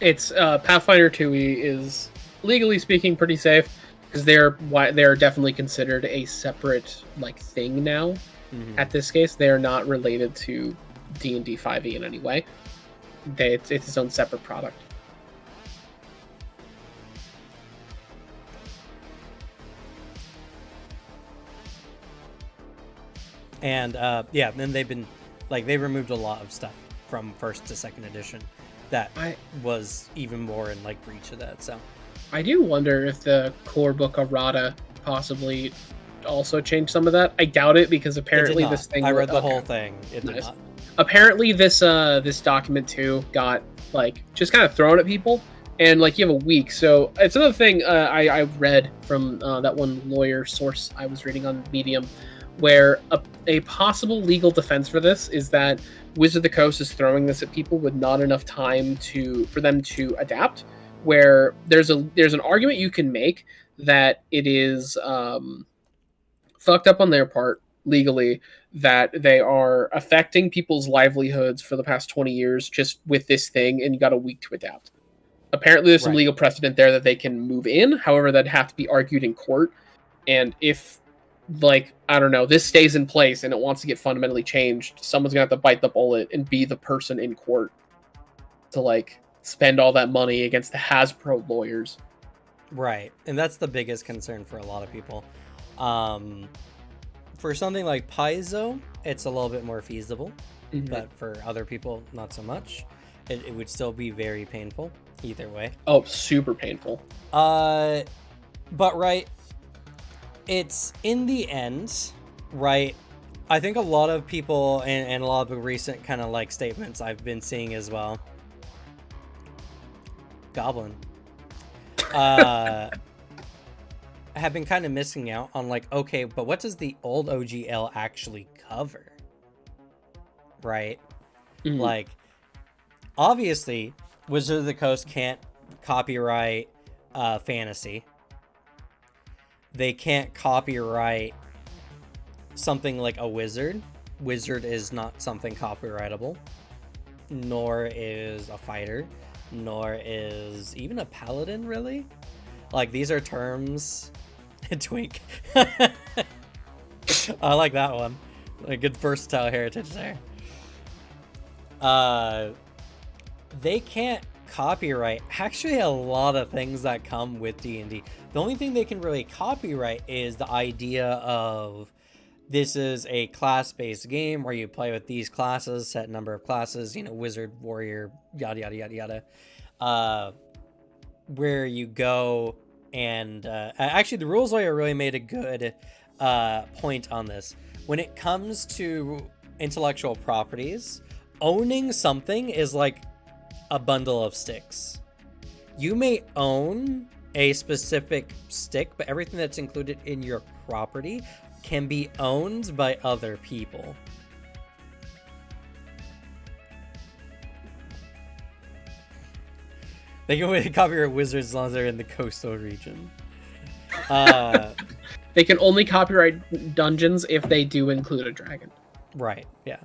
It's Pathfinder 2e is legally speaking pretty safe because they're definitely considered a separate like thing now. Mm-hmm. At this case, they are not related to D&D 5e in any way. It's its own separate product. And then they've been they removed a lot of stuff from first to second edition that was even more in breach of that. So I do wonder if the core book Errata possibly also changed some of that. I doubt it because apparently this thing. I read the whole thing. It did not. Apparently this document too got just kind of thrown at people, and you have a week. So it's another thing I read from that one lawyer source I was reading on Medium where a possible legal defense for this is that Wizard of the Coast is throwing this at people with not enough time for them to adapt. Where there's an argument you can make that it is fucked up on their part legally, that they are affecting people's livelihoods for the past 20 years just with this thing, and you got a week to adapt. Apparently there's some legal precedent there that they can move in. However, that'd have to be argued in court. And if, like, I don't know, this stays in place and it wants to get fundamentally changed, someone's gonna have to bite the bullet and be the person in court to, like, spend all that money against the Hasbro lawyers. Right. And that's the biggest concern for a lot of people. For something like Paizo, it's a little bit more feasible, but for other people, not so much. It would still be very painful either way. Oh, super painful. But right, it's in the end, right? I think a lot of people, and a lot of the recent kind of like statements I've been seeing as well. Goblin. Have been kind of missing out on, like, okay, but what does the old OGL actually cover? Right? Like, obviously, Wizard of the Coast can't copyright fantasy. They can't copyright something like a wizard. Wizard is not something copyrightable. Nor is a fighter. Nor is even a paladin, really. Like, these are terms... Twink. I like that one. A good versatile heritage there. They can't copyright actually a lot of things that come with D&D. The only thing they can really copyright is the idea of this is a class-based game where you play with these classes, set number of classes, you know, wizard, warrior, yada yada yada yada. Where you go and actually the rules lawyer really made a good point on this. When it comes to intellectual properties, owning something is like a bundle of sticks. You may own a specific stick, but everything that's included in your property can be owned by other people. They can copyright wizards as long as they're in the coastal region. They can only copyright dungeons if they do include a dragon. Right, yeah.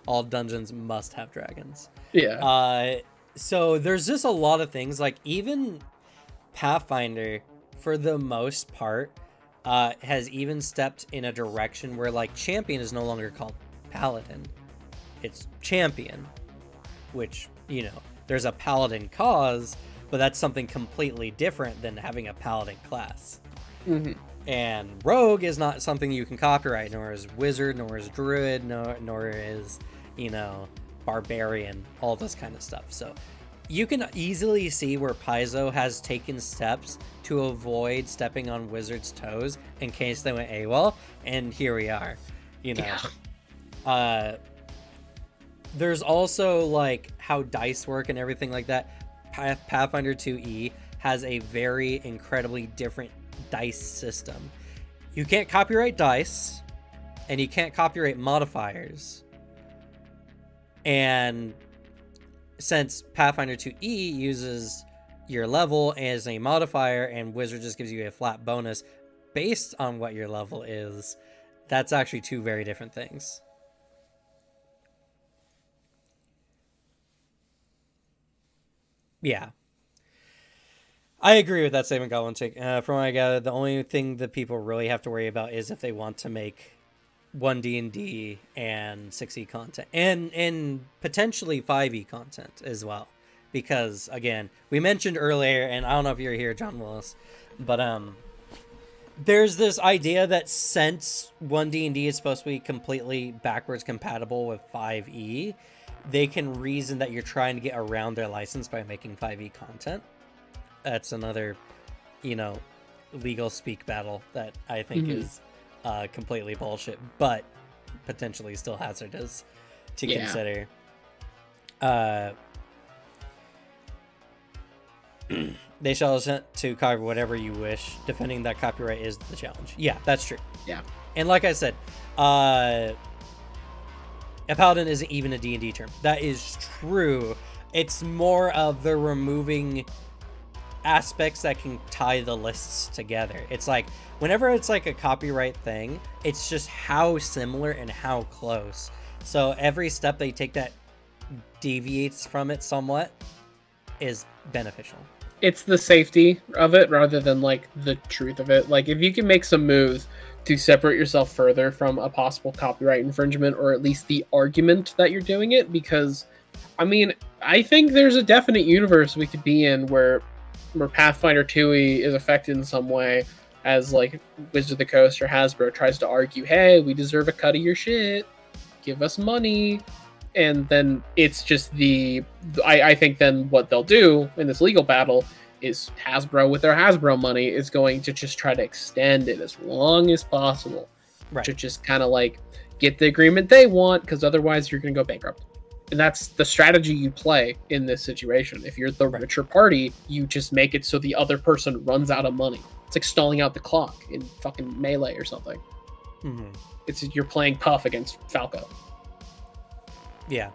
All dungeons must have dragons. Yeah. So there's just a lot of things, like even Pathfinder, for the most part, has even stepped in a direction where, like, champion is no longer called paladin. It's champion, which, you know, there's a paladin cause, but that's something completely different than having a paladin class. And rogue is not something you can copyright, nor is wizard, nor is druid, nor is, you know, barbarian, all this kind of stuff. So you can easily see where Paizo has taken steps to avoid stepping on wizards' toes in case they went AWOL, and here we are, you know. Yeah. There's also, like, how dice work and everything like that. Pathfinder 2E has a very incredibly different dice system. You can't copyright dice, and you can't copyright modifiers. And since Pathfinder 2E uses your level as a modifier, and Wizard just gives you a flat bonus based on what your level is, that's actually two very different things. Yeah. I agree with that statement, Goblin Chick. From what I gather, the only thing that people really have to worry about is if they want to make 1D&D and 6e content, and potentially 5e content as well. Because, again, we mentioned earlier, and I don't know if you're here, John Willis, but there's this idea that since 1D&D is supposed to be completely backwards compatible with 5e, they can reason that you're trying to get around their license by making 5e content. That's another, you know, legal speak battle that I think is completely bullshit, but potentially still hazardous to consider. They shall attempt to copy whatever you wish. Defending that copyright is the challenge. Yeah, that's true. Yeah. And like I said, a paladin isn't even a D&D term. That is true. It's more of the removing aspects that can tie the lists together. It's like whenever it's like a copyright thing, it's just how similar and how close. So every step they take that deviates from it somewhat is beneficial. It's the safety of it rather than like the truth of it. Like if you can make some moves to separate yourself further from a possible copyright infringement, or at least the argument that you're doing it, because I mean, I think there's a definite universe we could be in where Pathfinder 2e is affected in some way, as like Wizard of the Coast or Hasbro tries to argue, hey, we deserve a cut of your shit, give us money. And then it's just I think then what they'll do in this legal battle is Hasbro with their Hasbro money is going to just try to extend it as long as possible. Right. To just kind of like get the agreement they want, because otherwise you're going to go bankrupt. And that's the strategy you play in this situation. If you're the richer party, you just make it so the other person runs out of money. It's like stalling out the clock in fucking Melee or something. Mm-hmm. You're playing Puff against Falco. Yeah.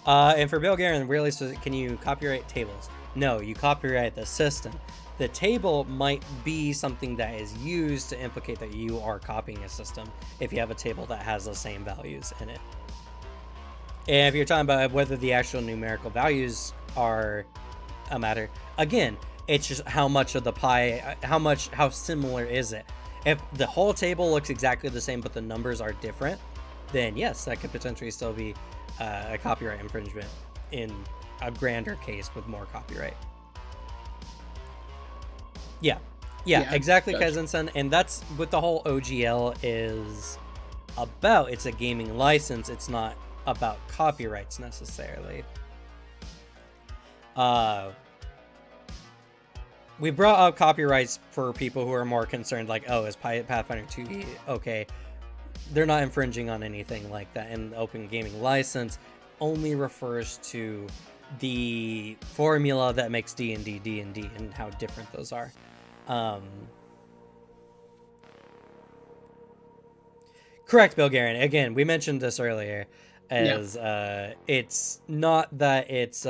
And for Bill Guerin, really, can you copyright tables? No, you copyright the system. The table might be something that is used to implicate that you are copying a system if you have a table that has the same values in it. And if you're talking about whether the actual numerical values are a matter, again, it's just how much of the pie, how similar is it? If the whole table looks exactly the same but the numbers are different, then yes, that could potentially still be a copyright infringement in a grander case with more copyright. Yeah, exactly, Kaizen-san. And that's what the whole OGL is about. It's a gaming license. It's not about copyrights necessarily. We brought up copyrights for people who are more concerned, like, oh, is Pathfinder 2e okay? They're not infringing on anything like that. And the open gaming license only refers to the formula that makes D&D D&D and how different those are. Correct, Bill Guerin. Again, we mentioned this earlier as it's not that it's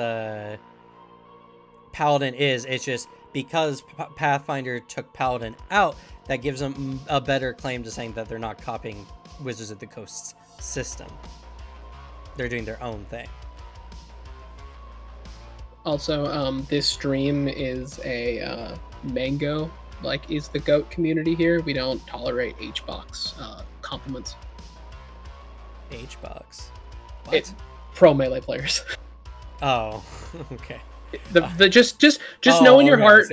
Paladin it's just because Pathfinder took Paladin out, that gives them a better claim to saying that they're not copying Wizards of the Coast's system. They're doing their own thing. Also, this stream is a Mango, is the GOAT community here. We don't tolerate H-Box compliments. H-Box? What? It's pro Melee players. Oh, okay. Just know in your heart,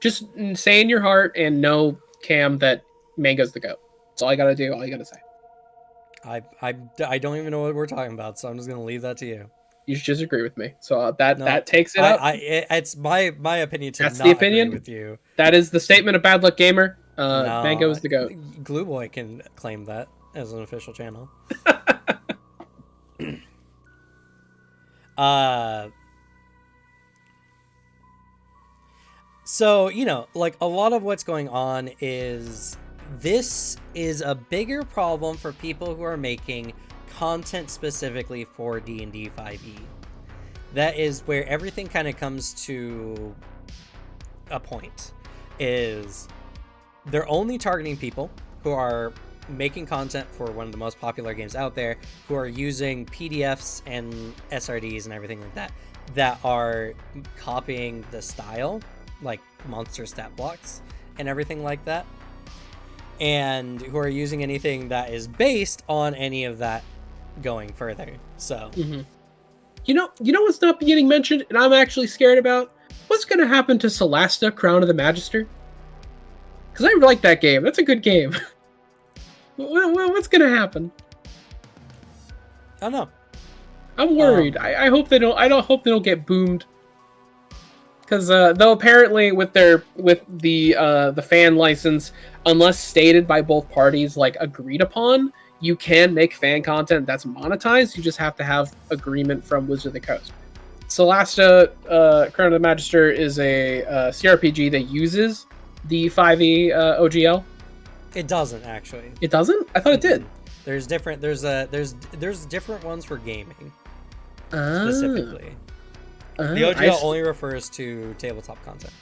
just say in your heart and know, Cam, that Mango's the GOAT. That's all I gotta do, all you gotta say. I don't even know what we're talking about, so I'm just gonna leave that to you. You should just agree with me. So that takes it up. It's my opinion to That's not the opinion agree with you. That is the statement of Bad Luck Gamer. Mango is the GOAT. Glue Boy can claim that as an official channel. So, a lot of what's going on is this is a bigger problem for people who are making content specifically for D&D 5e. That is where everything kind of comes to a point, is they're only targeting people who are making content for one of the most popular games out there, who are using PDFs and SRDs and everything like that are copying the style, like monster stat blocks and everything like that, and who are using anything that is based on any of that going further. So you know what's not getting mentioned, and I'm actually scared about? What's going to happen to Solasta, Crown of the Magister? Because I like that game. That's a good game. What's going to happen? I don't know. I'm worried. I hope they don't. I don't hope they don't get boomed. Because though apparently with the fan license, unless stated by both parties, agreed upon, you can make fan content that's monetized. You just have to have agreement from Wizard of the Coast. Solasta, Crown of the Magister is a CRPG that uses the 5e OGL. It doesn't actually. It doesn't? I thought it did. There's different. There's different ones for gaming Ah. specifically. The OGL only refers to tabletop content.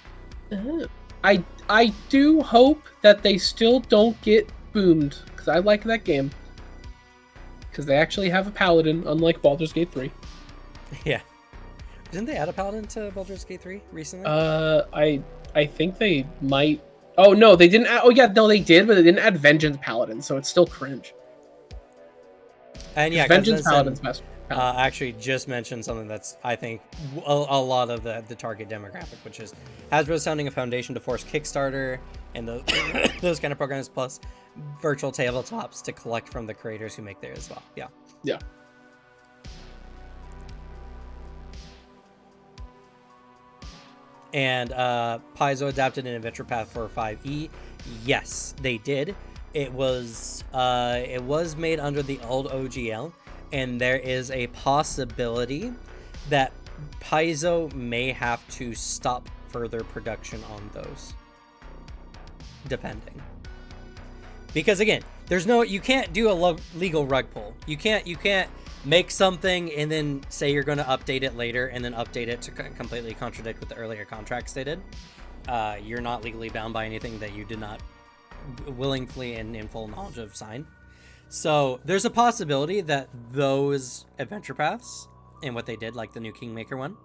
I do hope that they still don't get boomed, because I like that game. Because they actually have a paladin, unlike Baldur's Gate 3. Yeah. Didn't they add a paladin to Baldur's Gate 3 recently? I think they might. Oh no, they didn't. Oh yeah, no, they did, but they didn't add Vengeance Paladin, so it's still cringe. And yeah, Vengeance Paladin's best. Actually just mentioned something that's, I think, a lot of the target demographic, which is Hasbro's sounding a foundation to force Kickstarter and those kind of programs, plus virtual tabletops to collect from the creators who make theirs as well. Yeah. Yeah. And Paizo adapted an adventure path for 5e. Yes, they did. It was made under the old OGL, and there is a possibility that Paizo may have to stop further production on those, depending. Because again, you can't do a legal rug pull. You can't make something and then say you're going to update it later and then update it to completely contradict what the earlier contract stated. You're not legally bound by anything that you did not willingly and in full knowledge of sign. So there's a possibility that those adventure paths and what they did, like the new Kingmaker one,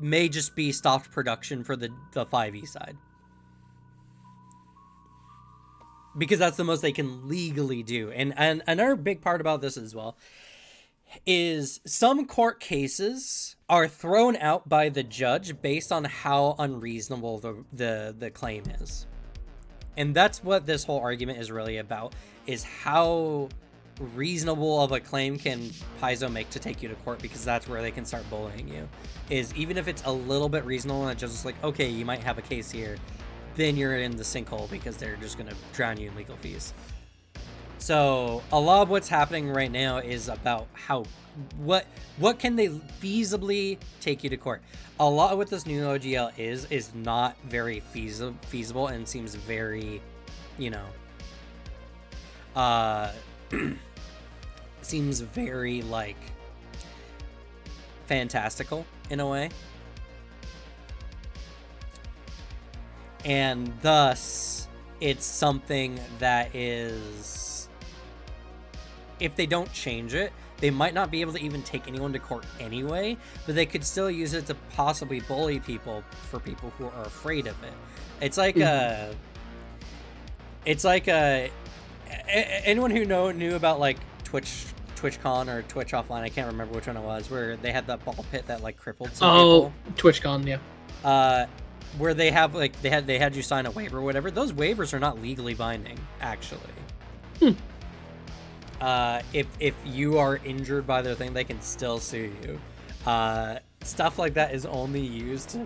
may just be stopped production for the 5e side. Because that's the most they can legally do. And another big part about this as well is some court cases are thrown out by the judge based on how unreasonable the claim is. And that's what this whole argument is really about, is how reasonable of a claim can Paizo make to take you to court, because that's where they can start bullying you. Is even if it's a little bit reasonable and the judge is like, okay, you might have a case here, then you're in the sinkhole because they're just going to drown you in legal fees. So a lot of what's happening right now is about what can they feasibly take you to court. A lot of what this new OGL is not very feasible and seems very, seems very like fantastical in a way. And thus, it's something that is, if they don't change it, they might not be able to even take anyone to court anyway, but they could still use it to possibly bully people for people who are afraid of it. It's like anyone who knew about like TwitchCon or Twitch Offline, I can't remember which one it was, where they had that ball pit that like crippled some people. TwitchCon, yeah. Where they have like they had you sign a waiver or whatever. Those waivers are not legally binding, actually. If you are injured by their thing, they can still sue you. Stuff like that is only used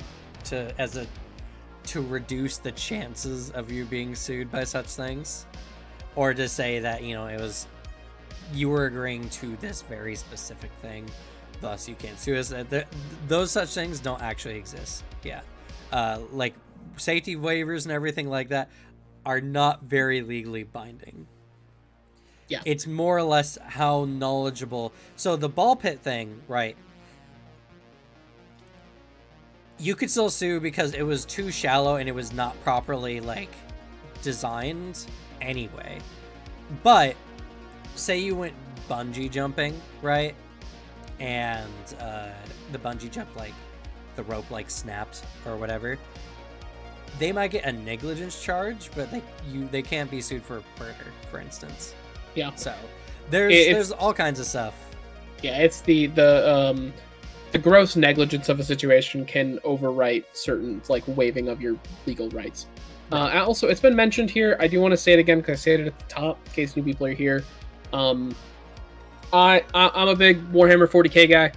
to reduce the chances of you being sued by such things, or to say that you were agreeing to this very specific thing, thus you can't sue us. Those such things don't actually exist. Yeah. Like safety waivers and everything like that are not very legally binding. Yeah. It's more or less how knowledgeable. So the ball pit thing, right? You could still sue because it was too shallow and it was not properly like designed anyway. But say you went bungee jumping, right? And the bungee jump, like the rope like snapped or whatever, they might get a negligence charge, but they can't be sued for murder, for instance. Yeah. So there's all kinds of stuff. Yeah, it's the gross negligence of a situation can overwrite certain like waiving of your legal rights. Also, it's been mentioned here. I do want to say it again because I said it at the top in case new people are here. I'm a big Warhammer 40k guy.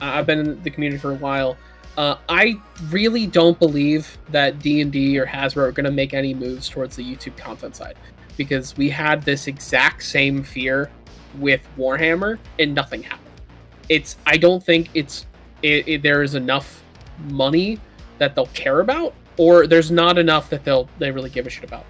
I've been in the community for a while. I really don't believe that D&D or Hasbro are going to make any moves towards the YouTube content side, because we had this exact same fear with Warhammer and nothing happened. I don't think there is enough money that they'll care about, or there's not enough that they really give a shit about.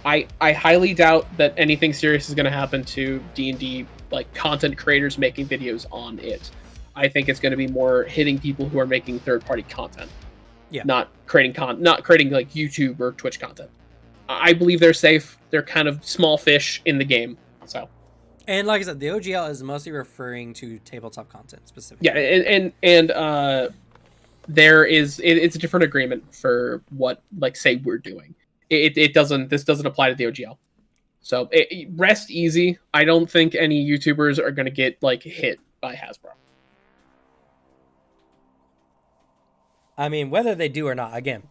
I highly doubt that anything serious is going to happen to D&D like content creators making videos on it. I think it's going to be more hitting people who are making third-party content. Yeah. Not creating like YouTube or Twitch content. I believe they're safe. They're kind of small fish in the game. So. And like I said, the OGL is mostly referring to tabletop content specifically. Yeah, and there is it's a different agreement for what, like, say we're doing. This doesn't apply to the OGL. So rest easy. I don't think any YouTubers are going to get like hit by Hasbro. I mean, whether they do or not, again,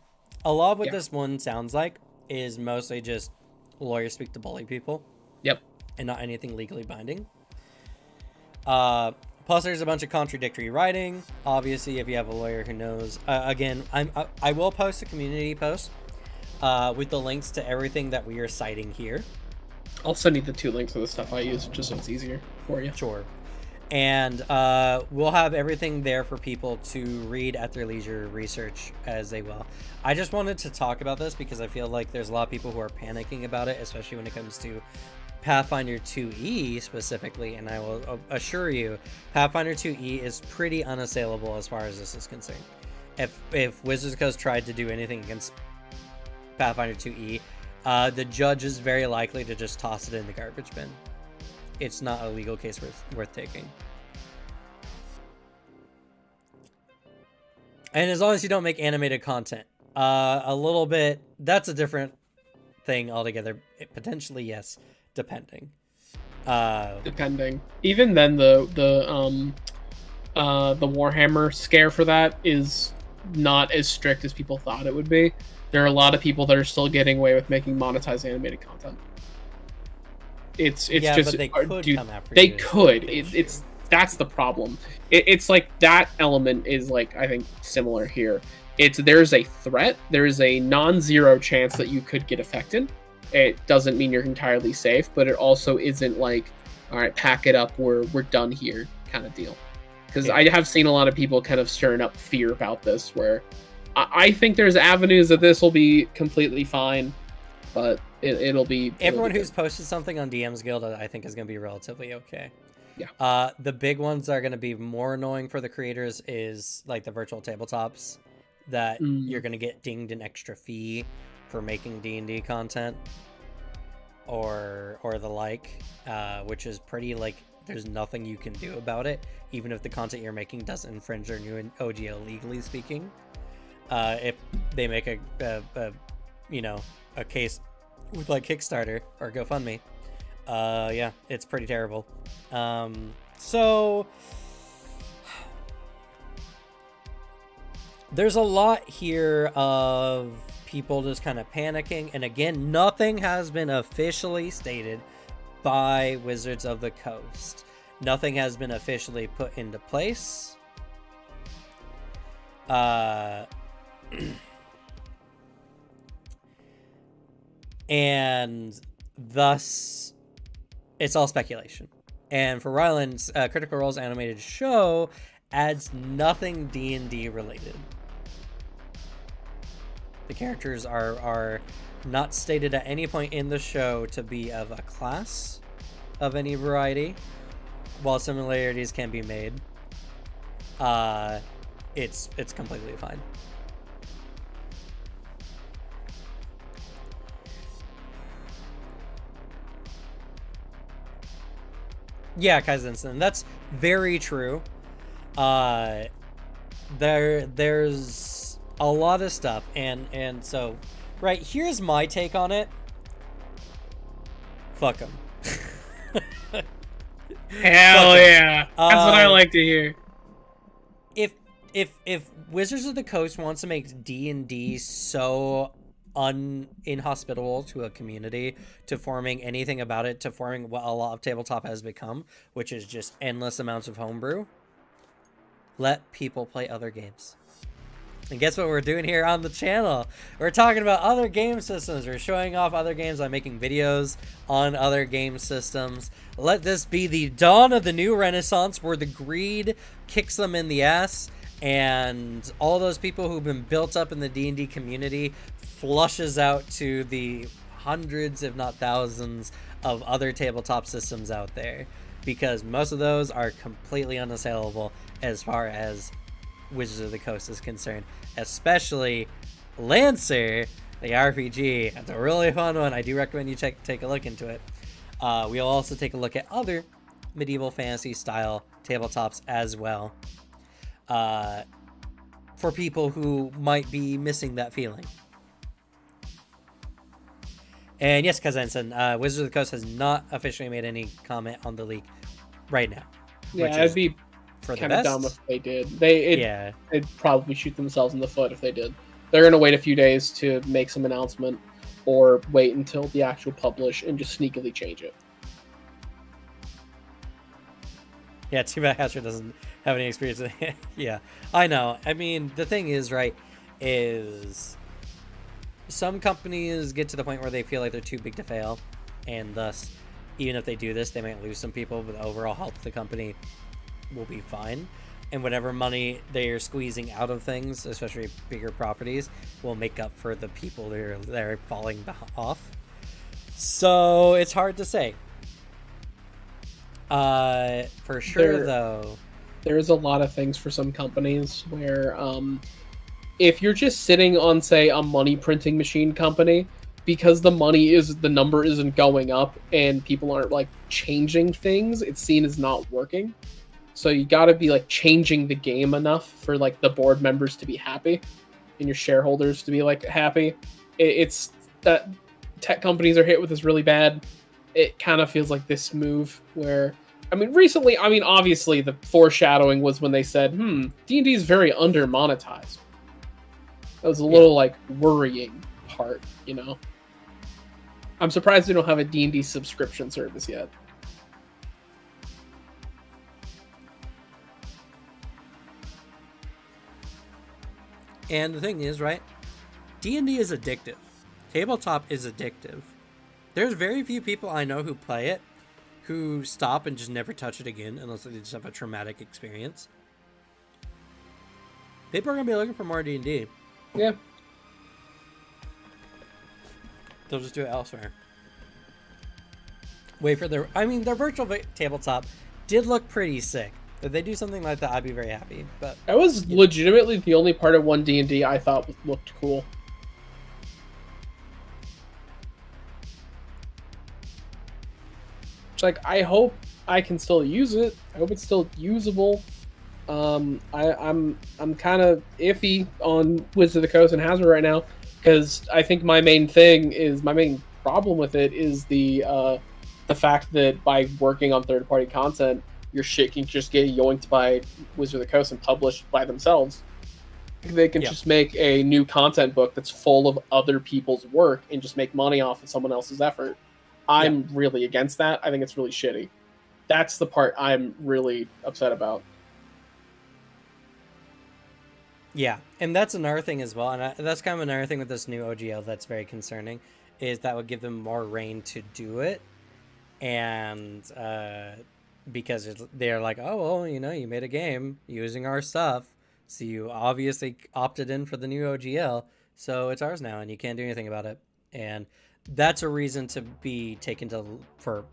a lot of what this one sounds like is mostly just lawyers speak to bully people. Yep. And not anything legally binding. Plus, there's a bunch of contradictory writing. Obviously, if you have a lawyer who knows, again, I will post a community post with the links to everything that we are citing here. I'll send you the 2 links of the stuff I use, just so it's easier for you. Sure. And we'll have everything there for people to read at their leisure, research as they will. I just wanted to talk about this because I feel like there's a lot of people who are panicking about it, especially when it comes to Pathfinder 2E specifically, and I will assure you, Pathfinder 2E is pretty unassailable as far as this is concerned. If Wizards of the Coast tried to do anything against Pathfinder 2E, the judge is very likely to just toss it in the garbage bin. It's not a legal case worth taking. And as long as you don't make animated content, a little bit, that's a different thing altogether. Potentially, yes. Depending. Even then, the Warhammer scare for that is not as strict as people thought it would be. There are a lot of people that are still getting away with making monetized animated content. It's just but they could come after they you. could. It's that's the problem. It's like that element is like, I think, similar here. There's a threat. There is a non-zero chance that you could get affected. It doesn't mean you're entirely safe, but it also isn't like, all right, pack it up, we're done here kind of deal. Because I have seen a lot of people kind of stirring up fear about this, where I think there's avenues that this will be completely fine, but it'll be... Everyone who's posted something on DM's Guild, I think, is going to be relatively okay. Yeah. The big ones that are going to be more annoying for the creators is like the virtual tabletops, that you're going to get dinged an extra fee for making D&D content or the like, which is pretty, like, there's nothing you can do about it, even if the content you're making doesn't infringe on new OGL legally speaking. If they make a case with like Kickstarter or GoFundMe, yeah, it's pretty terrible. So there's a lot here of people just kind of panicking, and again, nothing has been officially stated by Wizards of the Coast. Nothing has been officially put into place. And thus, it's all speculation. And for Ryland's Critical Role's animated show adds nothing D&D related. The characters are not stated at any point in the show to be of a class of any variety. While similarities can be made, it's completely fine. Yeah, Kaizensen, that's very true. There's a lot of stuff, and so, right, here's my take on it. Fuck them. Hell yeah, that's what I like to hear. If Wizards of the Coast wants to make D&D so inhospitable to a community, to forming anything about it, to forming what a lot of tabletop has become, which is just endless amounts of homebrew, let people play other games. And guess what we're doing here on the channel? We're talking about other game systems. We're showing off other games. I'm making videos on other game systems. Let this be the dawn of the new renaissance where the greed kicks them in the ass, and all those people who've been built up in the D&D community flushes out to the hundreds, if not thousands, of other tabletop systems out there, because most of those are completely unassailable as far as Wizards of the Coast is concerned, especially Lancer, the RPG. It's a really fun one. I do recommend you take a look into it. We'll also take a look at other medieval fantasy style tabletops as well, for people who might be missing that feeling. And yes, Kazan-san, Wizards of the Coast has not officially made any comment on the leak right now. Yeah, it'd be kind of dumb if they did. They'd probably shoot themselves in the foot if they did. They're going to wait a few days to make some announcement, or wait until the actual publish and just sneakily change it. Yeah, too bad Hatcher doesn't have any experience with it. Yeah, I know. I mean, the thing is, right, is some companies get to the point where they feel like they're too big to fail, and thus, even if they do this, they might lose some people, but the overall health of the company will be fine. And whatever money they're squeezing out of things, especially bigger properties, will make up for the people that are falling off. So it's hard to say. For sure, though, there's a lot of things for some companies where if you're just sitting on, say, a money printing machine company, because the number isn't going up and people aren't like changing things, it's seen as not working. So you got to be like changing the game enough for like the board members to be happy and your shareholders to be like happy. It's that tech companies are hit with this really bad. It kind of feels like this move where, I mean, recently, I mean, obviously the foreshadowing was when they said, D&D is very under monetized. That was a little like worrying part, you know? I'm surprised they don't have a D&D subscription service yet. And the thing is, right, D&D is addictive. Tabletop is addictive. There's very few people I know who play it who stop and just never touch it again unless they just have a traumatic experience. People are going to be looking for more D&D. Yeah. They'll just do it elsewhere. Wait for their virtual tabletop did look pretty sick. If they do something like that, I'd be very happy. But that was legitimately the only part of 1D&D I thought looked cool. It's like, I hope I can still use it. I hope it's still usable. I'm kind of iffy on Wizards of the Coast and Hasbro right now, because I think my main problem with it is the fact that by working on third-party content, your shit can just get yoinked by Wizards of the Coast and published by themselves. They can just make a new content book that's full of other people's work and just make money off of someone else's effort. I'm really against that. I think it's really shitty. That's the part I'm really upset about. Yeah, and that's another thing as well, and that's kind of another thing with this new OGL that's very concerning, is that would give them more reign to do it, and because they're like, oh, well, you know, you made a game using our stuff, so you obviously opted in for the new OGL, so it's ours now, and you can't do anything about it. And that's a reason to be taken for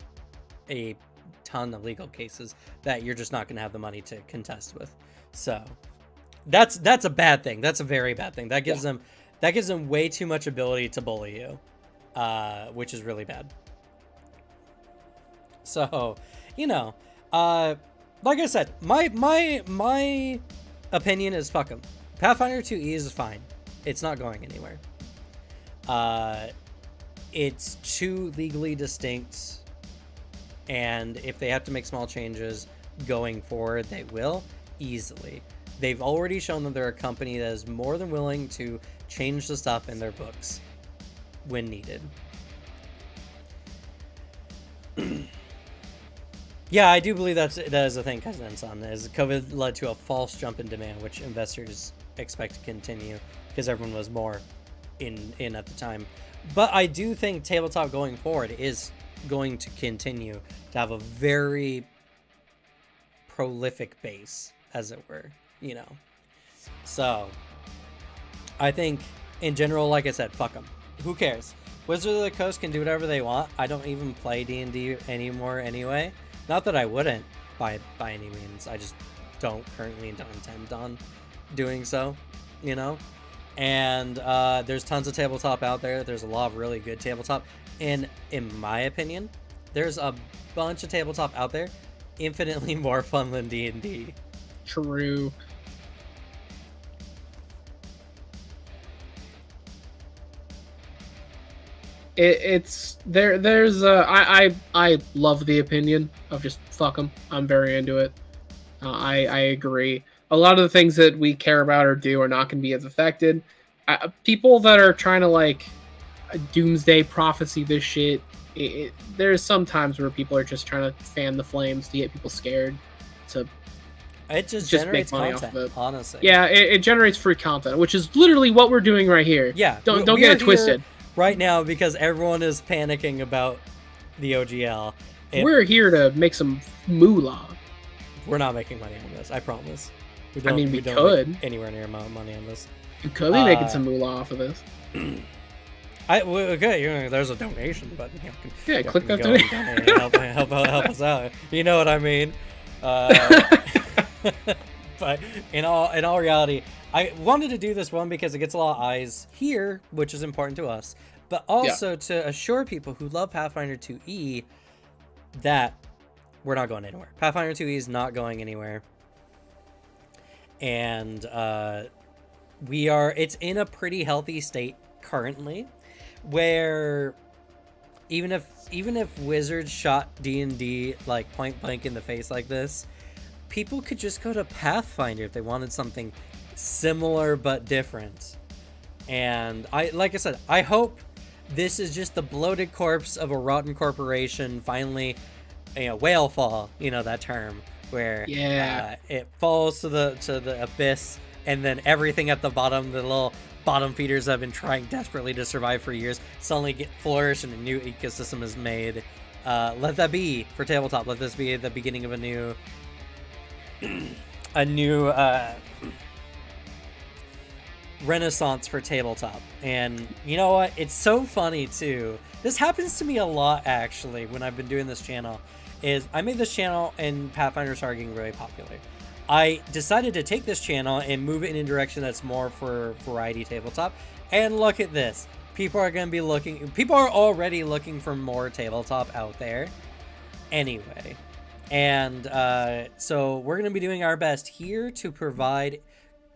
a ton of legal cases that you're just not going to have the money to contest with. So that's a bad thing. That's a very bad thing. That gives them way too much ability to bully you, which is really bad. So, you know, like I said, my opinion is fuck them. Pathfinder 2E is fine. It's not going anywhere. It's too legally distinct, and if they have to make small changes going forward, they will easily. They've already shown that they're a company that is more than willing to change the stuff in their books when needed. Yeah, I do believe that is a thing, Kazan-san, as COVID led to a false jump in demand, which investors expect to continue because everyone was more in at the time. But I do think tabletop going forward is going to continue to have a very prolific base, as it were, you know. So I think in general, like I said, fuck them. Who cares? Wizards of the Coast can do whatever they want. I don't even play D&D anymore anyway. Not that I wouldn't by any means. I just don't currently don't intend on doing so, you know? And there's tons of tabletop out there. There's a lot of really good tabletop. And in my opinion, there's a bunch of tabletop out there infinitely more fun than D&D. True. I love the opinion of just fuck them. I'm very into it. I agree. A lot of the things that we care about or do are not going to be as affected. People that are trying to like doomsday prophecy this shit, there's some times where people are just trying to fan the flames to get people scared. It just generates make money content, off of it. Honestly. Yeah, it generates free content, which is literally what we're doing right here. Yeah. Don't get it twisted. Right now, because everyone is panicking about the OGL. We're here to make some moolah. We're not making money on this, I promise. We don't could. make anywhere near amount of money on this. You could be making some moolah off of this. Okay, there's a donation button. Click that donation. Help us out. You know what I mean? But in all reality, I wanted to do this one because it gets a lot of eyes here, which is important to us, but also to assure people who love Pathfinder 2E that we're not going anywhere. Pathfinder 2E is not going anywhere. And it's in a pretty healthy state currently, where even if Wizards shot D&D like point blank in the face like this, people could just go to Pathfinder if they wanted something similar but different. And like I said, I hope this is just the bloated corpse of a rotten corporation finally, whale fall, that term, where it falls to the abyss, and then everything at the bottom, the little bottom feeders that have been trying desperately to survive for years, suddenly get flourished and a new ecosystem is made. Let that be for tabletop. Let this be the beginning of a new renaissance for tabletop. And you know what? It's so funny too. This happens to me a lot actually when I've been doing this channel. Is I made this channel and Pathfinder started getting really popular. I decided to take this channel and move it in a direction that's more for variety tabletop. And look at this. People are already looking for more tabletop out there anyway. And so we're going to be doing our best here to provide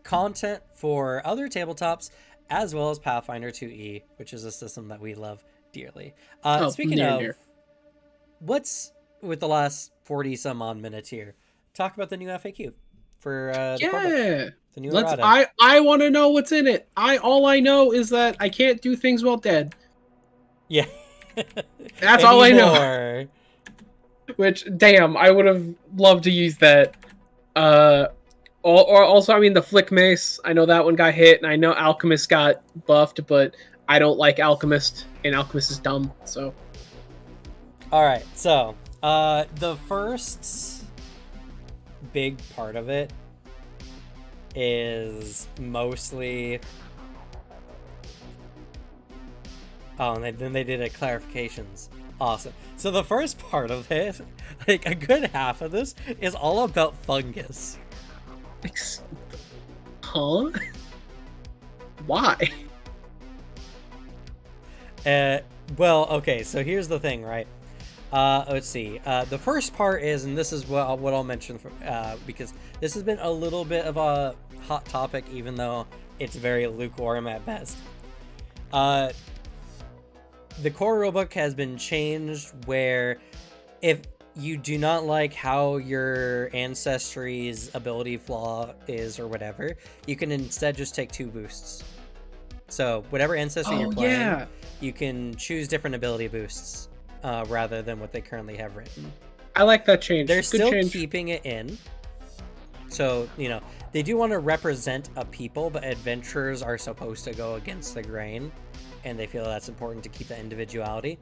content for other tabletops as well as Pathfinder 2E, which is a system that we love dearly. Speaking of, what's with the last 40 some odd minutes here? Talk about the new FAQ for the new Errata. I want to know what's in it. All I know is that I can't do things while dead. Yeah. That's all I know. Which, damn, I would have loved to use that. Also, I mean, the Flick Mace, I know that one got hit, and I know Alchemist got buffed, but I don't like Alchemist, and Alchemist is dumb, so. Alright, so, the first big part of it is mostly... Oh, and then they did a clarifications. Awesome. So the first part of it, like a good half of this, is all about fungus. Huh? Why? Well, okay, so here's the thing, right? Let's see. The first part is, and this is what I'll mention, because this has been a little bit of a hot topic, even though it's very lukewarm at best. The core rulebook has been changed where if you do not like how your ancestry's ability flaw is or whatever, you can instead just take 2 boosts. So whatever ancestry you're playing, you can choose different ability boosts rather than what they currently have written. I like that change. They're still keeping it in. So, they do want to represent a people, but adventurers are supposed to go against the grain. And they feel that's important to keep the individuality.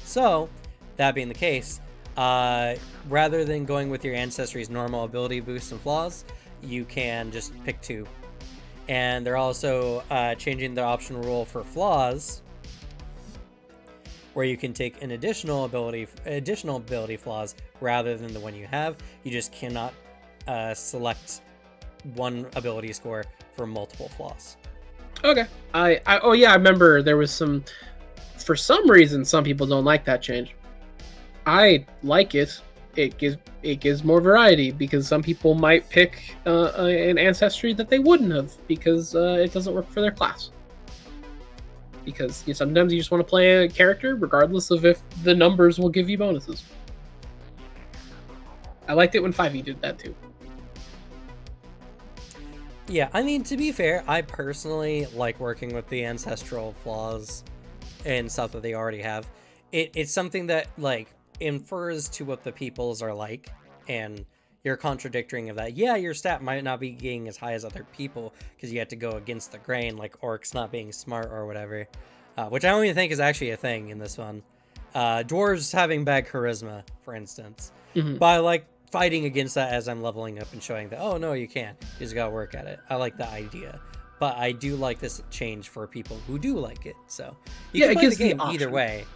So, that being the case, rather than going with your ancestry's normal ability boosts and flaws, you can just pick 2. And they're also changing the optional rule for flaws where you can take an additional ability flaws rather than the one you have. You just cannot select one ability score for multiple flaws. Okay. I remember there was some, for some reason, some people don't like that change. I like it. It gives more variety, because some people might pick an ancestry that they wouldn't have, because it doesn't work for their class. Because sometimes you just want to play a character regardless of if the numbers will give you bonuses. I liked it when 5e did that too. Yeah, I mean, to be fair, I personally like working with the ancestral flaws and stuff that they already have. It's something that, like, infers to what the peoples are like, and you're contradicting of that. Yeah, your stat might not be getting as high as other people because you have to go against the grain, like orcs not being smart or whatever, which I don't even think is actually a thing in this one. Dwarves having bad charisma, for instance. Mm-hmm. But I like fighting against that as I'm leveling up and showing that, oh no, you can't. You just gotta work at it. I like the idea. But I do like this change for people who do like it. So you can play the game either way.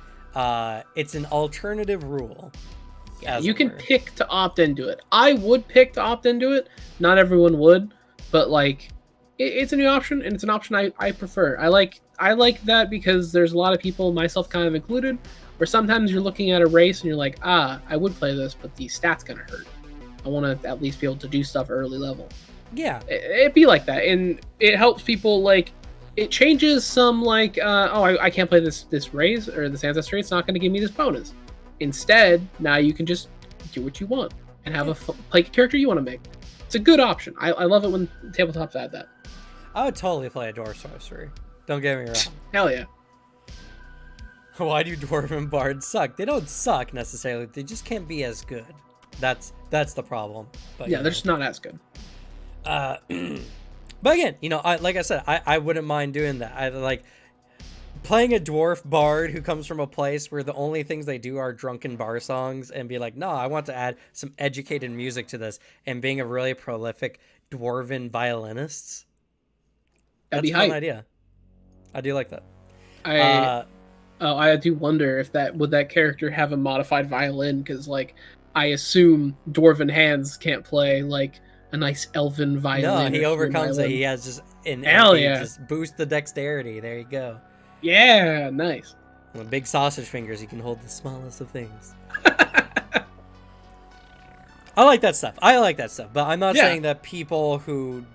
It's an alternative rule. Yeah, you can pick to opt into it. I would pick to opt into it. Not everyone would, but like, it's a new option, and it's an option I prefer. I like that because there's a lot of people, myself kind of included, where sometimes you're looking at a race and you're like, I would play this, but the stats gonna hurt. I want to at least be able to do stuff early level. Yeah, it'd be like that, and it helps people. Like, it changes some, like, I can't play this race or this ancestry. It's not going to give me this bonus. Instead, now you can just do what you want and have play a character you want to make. It's a good option. I love it when tabletops add that. I would totally play a dwarf sorcerer. Don't get me wrong. Hell yeah. Why do dwarven bards suck? They don't suck necessarily. They just can't be as good. That's the problem. But yeah, they're just not as good. But again, like I said, I wouldn't mind doing that. I like playing a dwarf bard who comes from a place where the only things they do are drunken bar songs, and be like, no, I want to add some educated music to this, and being a really prolific dwarven violinist. That's a fun idea. I do like that. I do wonder if would that character have a modified violin, because like I assume dwarven hands can't play like a nice elven violin. No, he overcomes it. He has just just boost the dexterity. There you go. Yeah, nice. With big sausage fingers, you can hold the smallest of things. I like that stuff. But I'm not saying that people who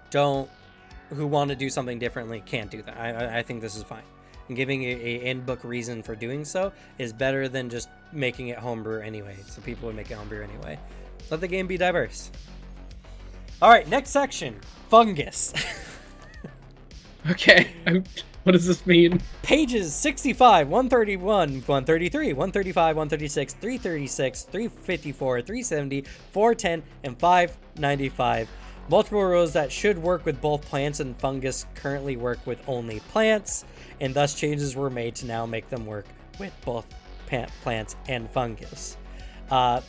want to do something differently can't do that. I think this is fine. And giving a in-book reason for doing so is better than just making it homebrew anyway. So people would make it homebrew anyway. Let the game be diverse. All right, next section, fungus. Okay, what does this mean? Pages 65, 131, 133, 135, 136, 336, 354, 370, 410, and 595. Multiple rules that should work with both plants and fungus currently work with only plants, and thus changes were made to now make them work with both plants and fungus.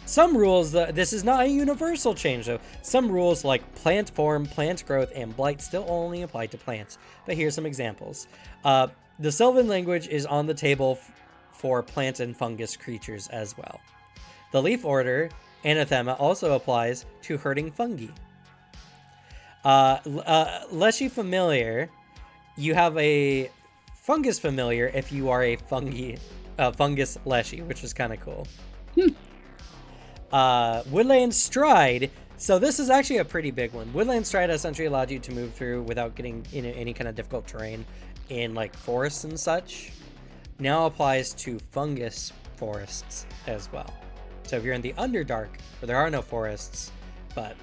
Some rules, this is not a universal change though. Some rules like plant form, plant growth, and blight still only apply to plants. But here's some examples. The Sylvan language is on the table for plant and fungus creatures as well. The leaf order, anathema, also applies to hurting fungi. Leshy familiar, you have a fungus familiar if you are a fungus leshy, which is kind of cool. Woodland stride. So this is actually a pretty big one. Woodland stride essentially allowed you to move through without getting in any kind of difficult terrain in like forests and such. Now applies to fungus forests as well. So if you're in the Underdark, where there are no forests, but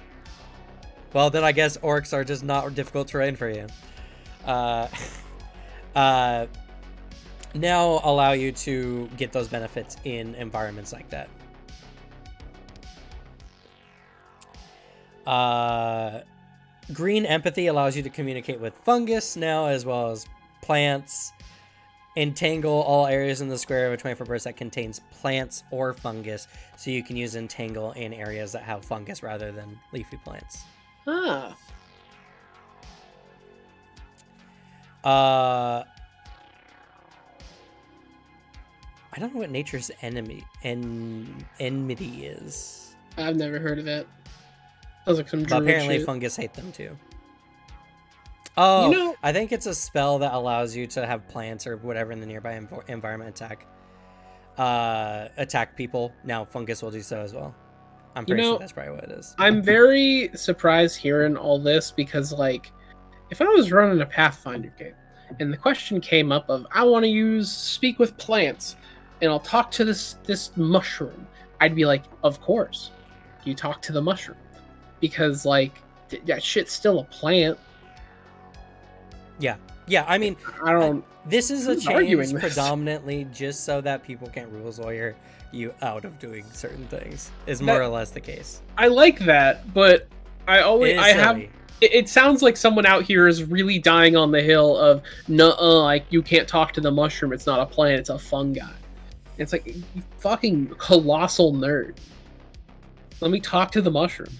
well, then I guess orcs are just not difficult terrain for you. Now allow you to get those benefits in environments like that. Green empathy allows you to communicate with fungus now, as well as plants. Entangle all areas in the square of a 24 that contains plants or fungus, so you can use entangle in areas that have fungus rather than leafy plants. I I don't know what nature's enmity is. I've never heard of that. Sounds like some But druid apparently shit. fungus hate them too. Oh, You know, I think it's a spell that allows you to have plants or whatever in the nearby environment attack people. Now fungus will do so as well. I'm pretty sure that's probably what it is. I'm very surprised hearing all this because, like, if I was running a Pathfinder game and the question came up of I want to speak with plants and I'll talk to this mushroom, I'd be like, of course, you talk to the mushroom because like that shit's still a plant. Yeah. I mean, I don't. This is a Who's arguing change this? predominantly just so that people can't rules lawyer you out of doing certain things. Is more or less the case. I like that, but it sounds like someone out here is really dying on the hill of nuh-uh, like you can't talk to the mushroom, it's not a plant, it's a fungi. It's like, you fucking colossal nerd. Let me talk to the mushroom.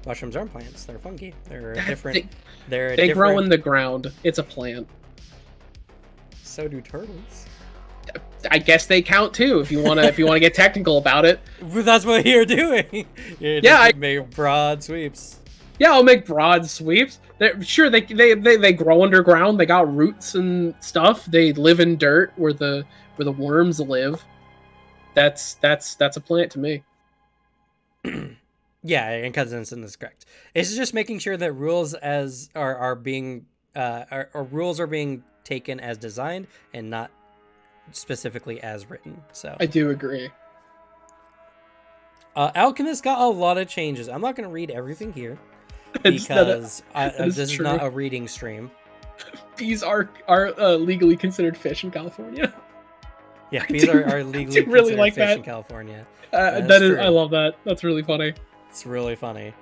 Mushrooms aren't plants; they're fungi. They're different. They grow in the ground. It's a plant. So do turtles. I guess they count too. If you wanna get technical about it. But that's what you're doing. I make broad sweeps. Yeah, I'll make broad sweeps. They grow underground. They got roots and stuff. They live in dirt where the worms live. That's a plant to me. Yeah, and Cousinson is correct. It's just making sure that rules are being rules are being taken as designed and not specifically as written. So I do agree. Alchemist got a lot of changes. I'm not going to read everything here because this is not a reading stream. Bees are legally considered fish in California. Yeah, bees are legally really considered like fish that. in California. That is, I love that. That's really funny. It's really funny.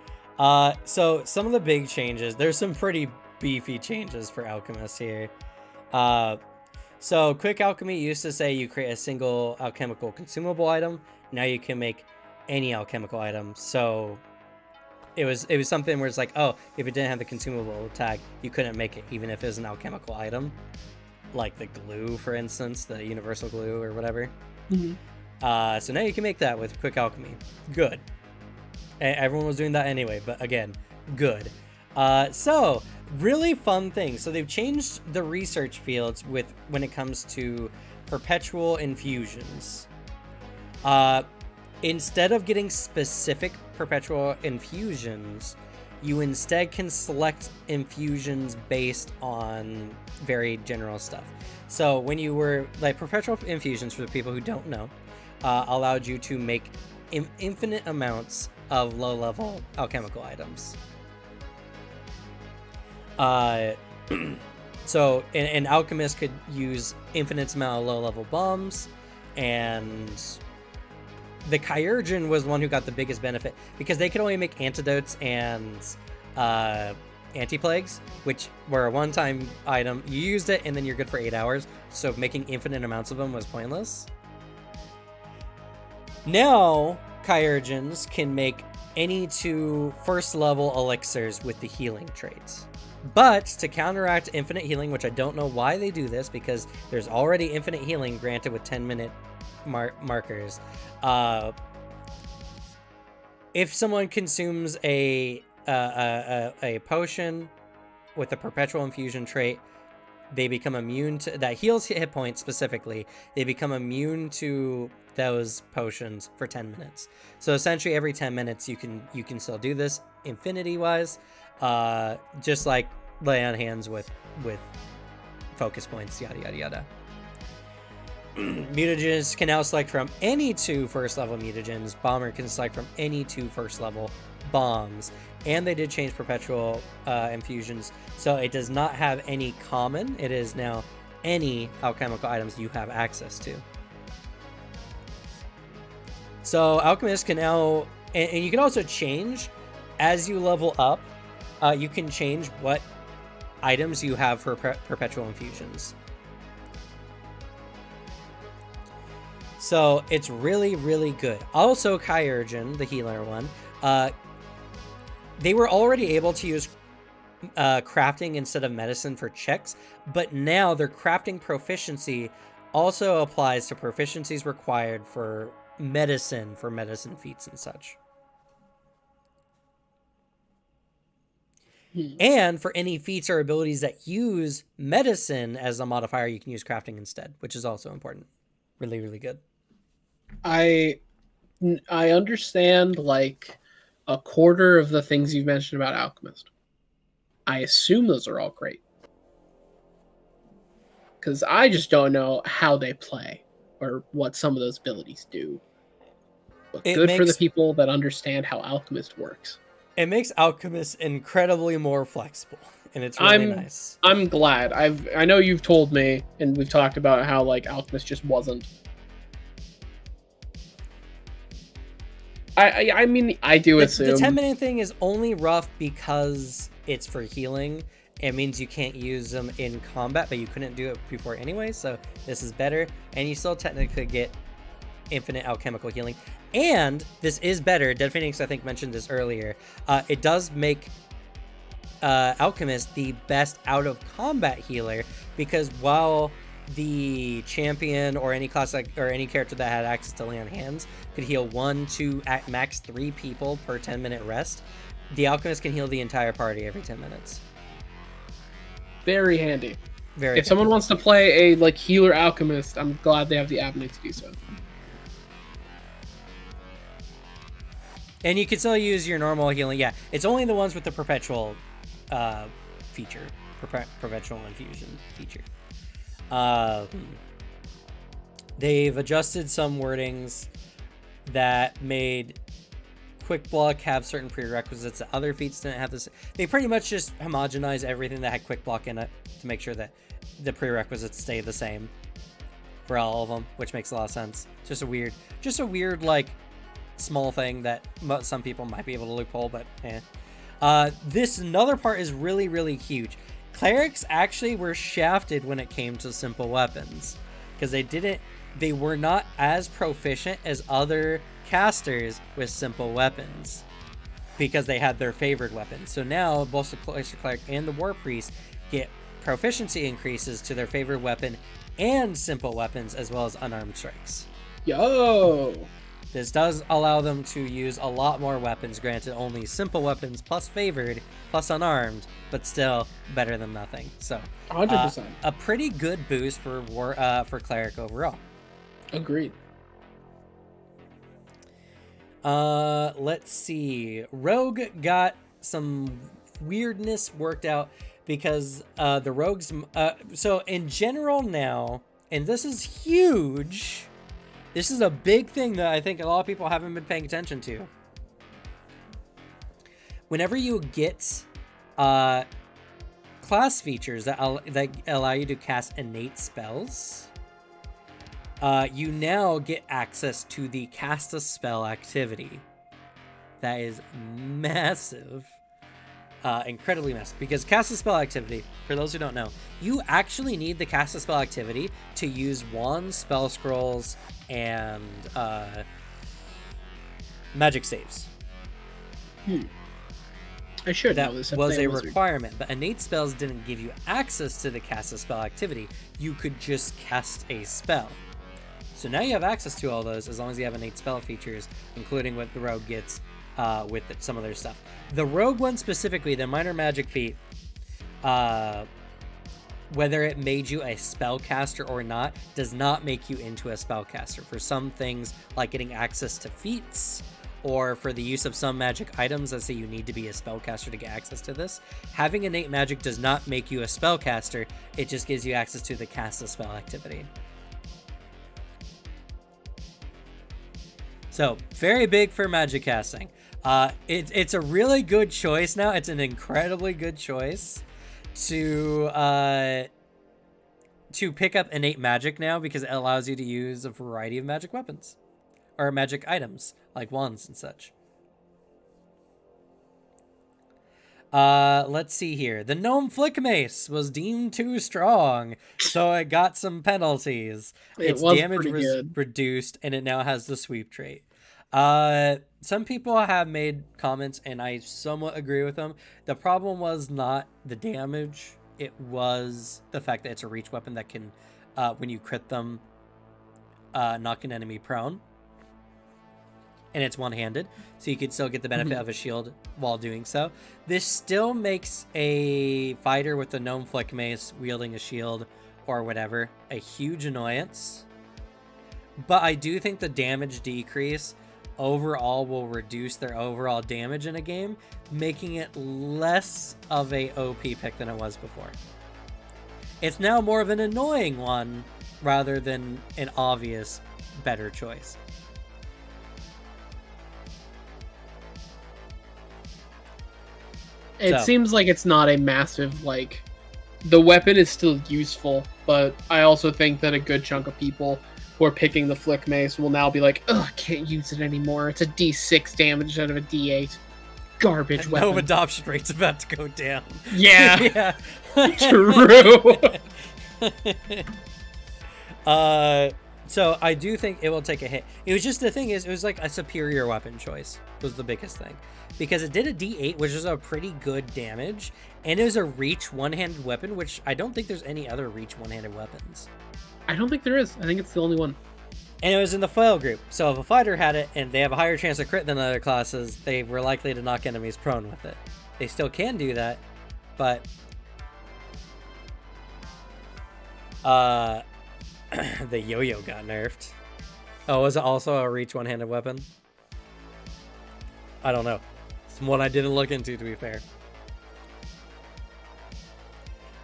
So some of the big changes, there's some pretty beefy changes for alchemists here. So quick alchemy used to say you create a single alchemical consumable item. Now you can make any alchemical item. So it was something where it's like, oh, if it didn't have the consumable tag, you couldn't make it even if it was an alchemical item, like the glue, for instance, the universal glue or whatever. Mm-hmm. So now you can make that with quick alchemy. Good. Everyone was doing that anyway, but again, good. So really fun thing. So they've changed the research fields when it comes to perpetual infusions. Instead of getting specific perpetual infusions, you instead can select infusions based on very general stuff. So when you were like perpetual infusions, for the people who don't know, allowed you to make infinite amounts of low-level alchemical items. So an alchemist could use infinite amount of low-level bombs, and the Chirurgeon was the one who got the biggest benefit because they could only make antidotes and anti-plagues, which were a one-time item. You used it and then you're good for 8 hours, so making infinite amounts of them was pointless. Now Chirurgeons can make any 2 first-level elixirs with the healing traits. But to counteract infinite healing, which I don't know why they do this, because there's already infinite healing granted with 10-minute markers. If someone consumes a potion with a perpetual infusion trait, they become immune to that heals hit points specifically. They become immune to those potions for 10 minutes. So essentially every 10 minutes you can still do this infinity wise, just like lay on hands with focus points, yada yada yada. Mutagens can now select from any 2 first level mutagens. Bomber can select from any 2 first level bombs, and they did change perpetual infusions, so it does not have any common. It is now any alchemical items you have access to. So alchemists can now, and you can also change as you level up. You can change what items you have for perpetual infusions. So it's really, really good. Also, Chirurgeon, the healer one, they were already able to use crafting instead of medicine for checks, but now their crafting proficiency also applies to proficiencies required for medicine feats and such. And for any feats or abilities that use medicine as a modifier, you can use crafting instead, which is also important. Really, really good. I understand like a quarter of the things you've mentioned about Alchemist. I assume those are all great. Because I just don't know how they play or what some of those abilities do. But good for the people that understand how Alchemist works. It makes Alchemist incredibly more flexible, and it's really nice. I'm glad. I know you've told me, and we've talked about how like Alchemist just wasn't. I mean, I do assume the 10-minute thing is only rough because it's for healing. It means you can't use them in combat, but you couldn't do it before anyway, so this is better. And you still technically get infinite alchemical healing. And this is better. Dead Phoenix, I think, mentioned this earlier. It does make Alchemist the best out-of-combat healer, because while the champion or any class or any character that had access to lay on hands could heal 1, 2, at max 3 people per 10-minute rest, the Alchemist can heal the entire party every 10 minutes. Very handy. Very. If someone wants to play a like healer Alchemist, I'm glad they have the avenue to do so. And you can still use your normal healing. Yeah, it's only the ones with the perpetual feature, perpetual infusion feature. They've adjusted some wordings that made Quick Block have certain prerequisites that other feats didn't have. This, they pretty much just homogenized everything that had Quick Block in it to make sure that the prerequisites stay the same for all of them, which makes a lot of sense. Just a weird like small thing that some people might be able to loophole, but this another part is really, really huge. Clerics actually were shafted when it came to simple weapons, because they were not as proficient as other casters with simple weapons, because they had their favored weapons. So now both the Cleric and the War Priest get proficiency increases to their favorite weapon and simple weapons, as well as unarmed strikes. Yo! This does allow them to use a lot more weapons, granted only simple weapons plus favored plus unarmed, but still better than nothing. So 100%. A pretty good boost for Cleric overall. Agreed. Let's see. Rogue got some weirdness worked out because the Rogues... so in general now, and this is huge... This is a big thing that I think a lot of people haven't been paying attention to. Whenever you get class features that allow you to cast innate spells, you now get access to the cast a spell activity. That is massive. Incredibly massive, because cast a spell activity, for those who don't know, you actually need the cast a spell activity to use wands, spell scrolls, and magic saves. I should that know this. Was a requirement, but innate spells didn't give you access to the cast a spell activity. You could just cast a spell. So now you have access to all those as long as you have innate spell features, including what the rogue gets with some of their stuff. The rogue one specifically, the minor magic feat, whether it made you a spellcaster or not, does not make you into a spellcaster. For some things, like getting access to feats, or for the use of some magic items, let's say you need to be a spellcaster to get access to this, having innate magic does not make you a spellcaster, it just gives you access to the cast a spell activity. So, very big for magic casting. It's a really good choice now. It's an incredibly good choice to pick up innate magic now, because it allows you to use a variety of magic weapons or magic items like wands and such. Let's see here. The gnome flick mace was deemed too strong, so it got some penalties. Its damage was reduced, and it now has the sweep trait. Some people have made comments, and I somewhat agree with them. The problem was not the damage; it was the fact that it's a reach weapon that can, when you crit them, knock an enemy prone, and it's one-handed, so you could still get the benefit of a shield while doing so. This still makes a fighter with a gnome flick mace wielding a shield or whatever a huge annoyance. But I do think the damage decrease overall will reduce their overall damage in a game, making it less of a OP pick than it was before. It's now more of an annoying one rather than an obvious better choice. It seems like it's not a massive, like, the weapon is still useful, but I also think that a good chunk of people who are picking the flick mace will now be like, ugh, I can't use it anymore. It's a D6 damage instead of a D8. Garbage weapon. No, adoption rate's about to go down. Yeah. True. So I do think it will take a hit. It was just, the thing is, it was like a superior weapon choice was the biggest thing. Because it did a D8, which is a pretty good damage, and it was a reach one-handed weapon, which I don't think there's any other reach one-handed weapons. I don't think there is. I think it's the only one. And it was in the foil group, so if a fighter had it and they have a higher chance of crit than other classes, they were likely to knock enemies prone with it. They still can do that, but the yo-yo got nerfed. Oh, was it also a reach one-handed weapon? I don't know. It's one I didn't look into, to be fair.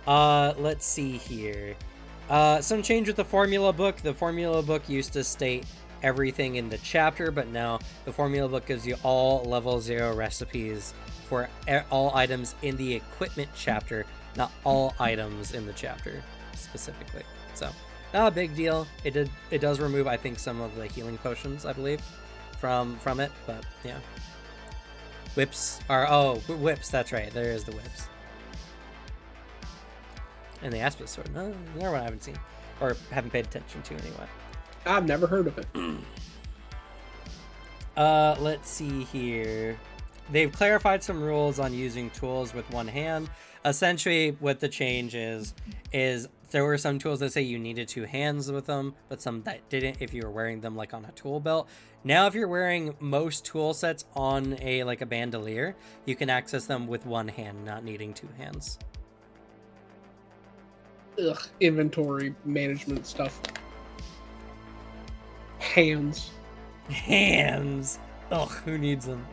Let's see here. Some change with the formula book. The formula book used to state everything in the chapter, but now the formula book gives you all level 0 recipes for all items in the equipment chapter, not all items in the chapter specifically. So, not a big deal. It does remove, I think, some of the healing potions, I believe, from it, but yeah. Whips that's right. There is the whips. And the Aspis Sword. No, another one I haven't seen. Or haven't paid attention to anyway. I've never heard of it. Let's see here. They've clarified some rules on using tools with one hand. Essentially, what the change is there were some tools that say you needed two hands with them, but some that didn't if you were wearing them like on a tool belt. Now, if you're wearing most tool sets on a bandolier, you can access them with one hand, not needing two hands. Ugh, inventory management stuff. Hands. Ugh, who needs them?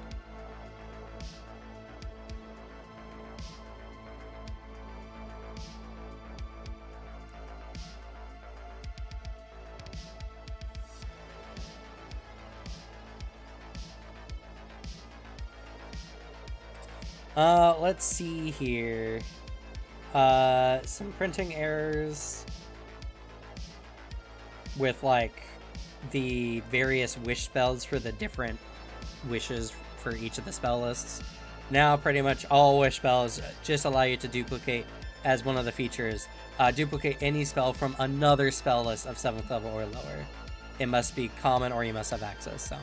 Let's see here. Some printing errors with like the various wish spells for the different wishes for each of the spell lists. Now pretty much all wish spells just allow you to duplicate as one of the features. Duplicate any spell from another spell list of 7th level or lower. It must be common or you must have access, so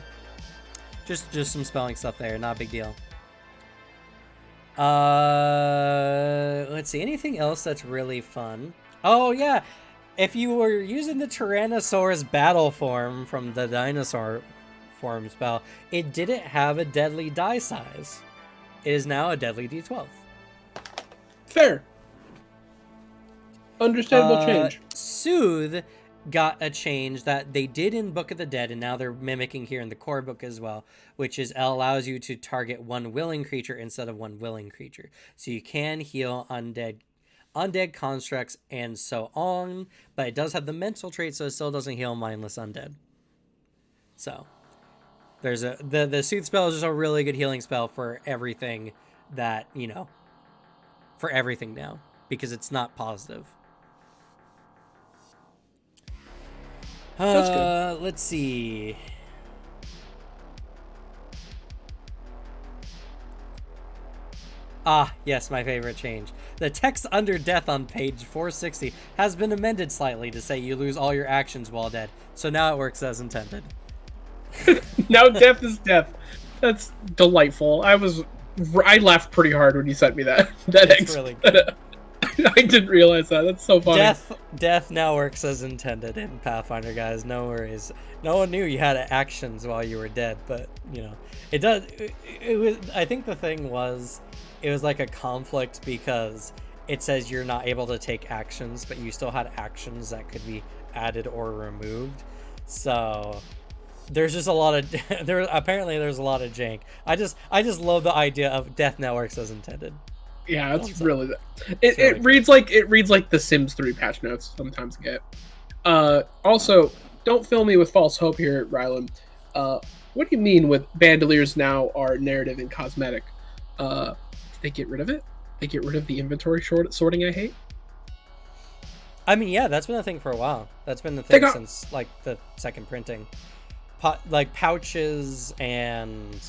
just some spelling stuff there, not a big deal. Let's see, anything else that's really fun? Oh yeah, if you were using the Tyrannosaurus battle form from the dinosaur form spell, it didn't have a deadly die size. It is now a deadly D12. Fair. Understandable change. Soothe got a change that they did in Book of the Dead, and now they're mimicking here in the core book as well, which is allows you to target one willing creature instead of one willing creature. So you can heal undead constructs and so on, but it does have the mental trait, so it still doesn't heal mindless undead. So there's the Soothe spell is just a really good healing spell for everything that, for everything now, because it's not positive. That's good. Let's see. Ah, yes, my favorite change. The text under death on page 460 has been amended slightly to say you lose all your actions while dead. So now it works as intended. Now death is death. That's delightful. I laughed pretty hard when you sent me that. It's really good. I didn't realize that. That's so funny. Death now works as intended in Pathfinder, guys. No worries. No one knew you had actions while you were dead, but you know it does. It was. I think the thing was, it was like a conflict because it says you're not able to take actions, but you still had actions that could be added or removed. So there's just a lot of there's a lot of jank. I just love the idea of death now works as intended. Yeah, it's really it reads like the Sims 3 patch notes sometimes get. Also, don't fill me with false hope here, Rylan. What do you mean with bandoliers now are narrative and cosmetic? Did they get rid of it? They get rid of the inventory sorting I hate? I mean, yeah, that's been a thing for a while. That's been the thing since like the second printing. Like pouches and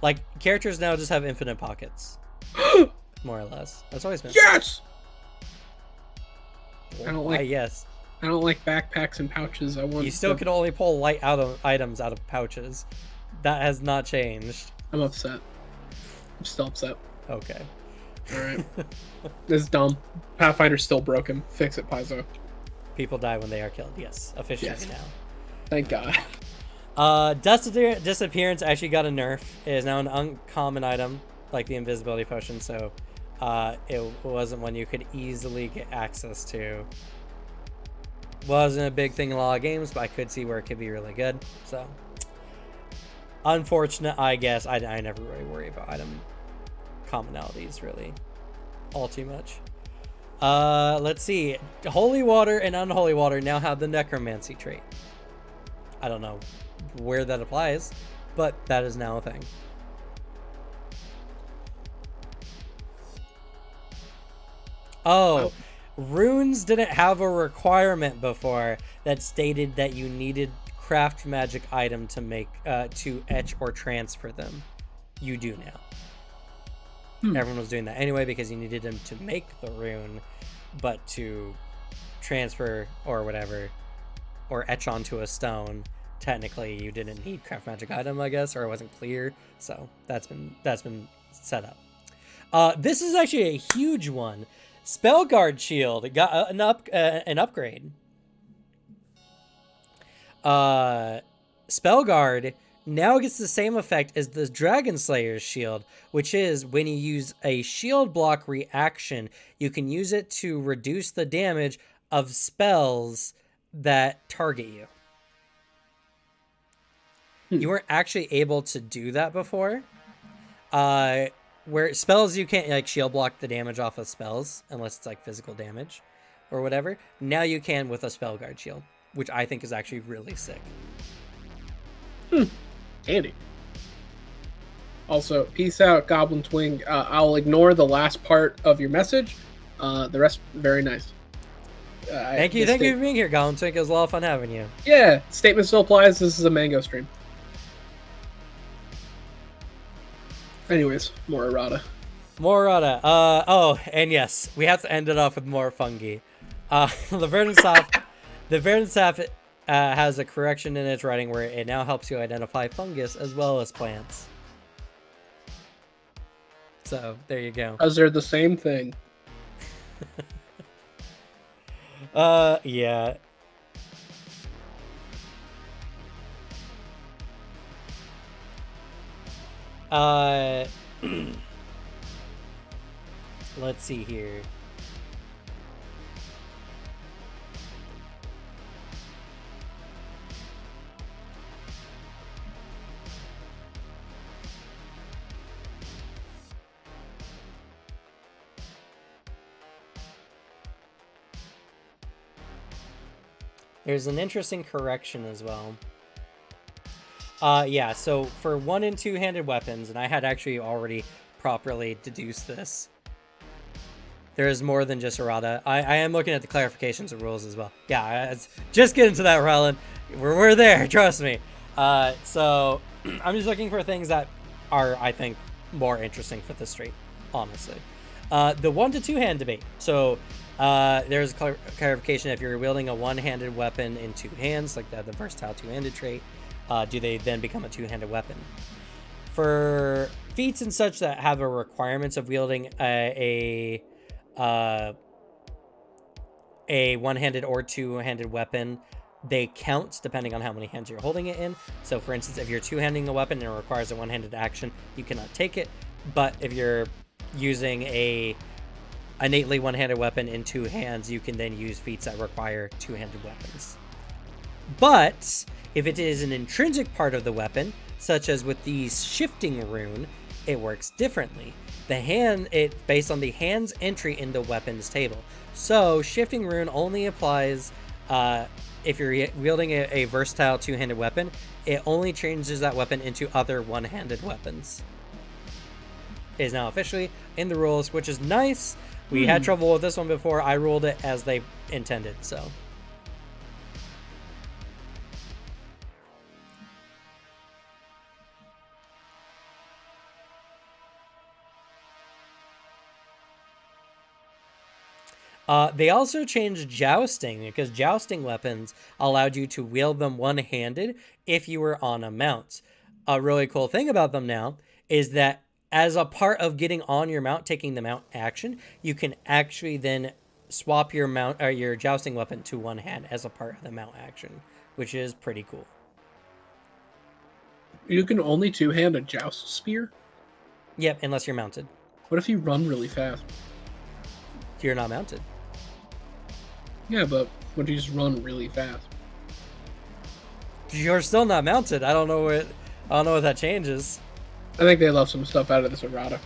like characters now just have infinite pockets. More or less. That's always been. Yes. I don't like. Yes. I don't like backpacks and pouches. You still can only pull light items out of pouches. That has not changed. I'm upset. I'm still upset. Okay. All right. This is dumb. Pathfinder's still broken. Fix it, Paizo. People die when they are killed. Yes, officially now. Thank God. Disappearance actually got a nerf. It is now an uncommon item, like the invisibility potion. So, it wasn't one you could easily get access to. Wasn't a big thing in a lot of games, but I could see where it could be really good. So, unfortunate, I guess. I never really worry about item commonalities really all too much. Let's see. Holy water and unholy water now have the necromancy trait. I don't know where that applies, but that is now a thing. Oh, runes didn't have a requirement before that stated that you needed craft magic item to make to etch or transfer them. You do now. Everyone was doing that anyway because you needed them to make the rune, but to transfer or whatever or etch onto a stone, technically you didn't need craft magic item, I guess, or it wasn't clear. So that's been set up. This is actually a huge one. Spellguard shield got an upgrade. Spellguard now gets the same effect as the Dragon Slayer's shield, which is when you use a shield block reaction, you can use it to reduce the damage of spells that target you. You weren't actually able to do that before. Where spells you can't like shield block the damage off of spells unless it's like physical damage or whatever. Now you can with a Spellguard shield, which I think is actually really sick. Handy. Also, peace out, Goblin Twing. I'll ignore the last part of your message. The rest, very nice. Thank you for being here, Goblin Twing. It was a lot of fun having you. Yeah, statement still applies. This is a mango stream. Anyways, more errata. More errata. Oh, and yes, we have to end it off with more fungi. The Verdant Staff has a correction in its writing where it now helps you identify fungus as well as plants. So there you go. Because they're the same thing. Yeah. Let's see here. There's an interesting correction as well. Yeah, so for 1- and 2-handed weapons, and I had actually already properly deduced this, there is more than just errata. I am looking at the clarifications of rules as well. Yeah, just get into that, Rylan. We're there, trust me. So I'm just looking for things that are, I think, more interesting for this stream, honestly. The 1- to 2-hand debate. So there's clarification if you're wielding a 1-handed weapon in 2 hands, like the versatile 2-handed trait. do they then become a two-handed weapon. For feats and such that have a requirements of wielding a one-handed or two-handed weapon, they count depending on how many hands you're holding it in. So for instance, if you're two-handing a weapon and it requires a one-handed action, you cannot take it. But if you're using a innately one-handed weapon in two hands, you can then use feats that require two-handed weapons. But if it is an intrinsic part of the weapon, such as with the shifting rune, it works differently. It's based on the hand's entry in the weapons table. So shifting rune only applies if you're wielding a versatile two-handed weapon. It only changes that weapon into other one-handed weapons. It is now officially in the rules, which is nice. We had trouble with this one before. I ruled it as they intended, so. They also changed jousting, because jousting weapons allowed you to wield them one-handed if you were on a mount. A really cool thing about them now is that as a part of getting on your mount, taking the mount action, you can actually then swap your mount or your jousting weapon to one hand as a part of the mount action, which is pretty cool. You can only two-hand a joust spear? Yep, unless you're mounted. What if you run really fast? You're not mounted. Yeah, but what if you just run really fast? You're still not mounted. I don't know what that changes. I think they left some stuff out of this errata.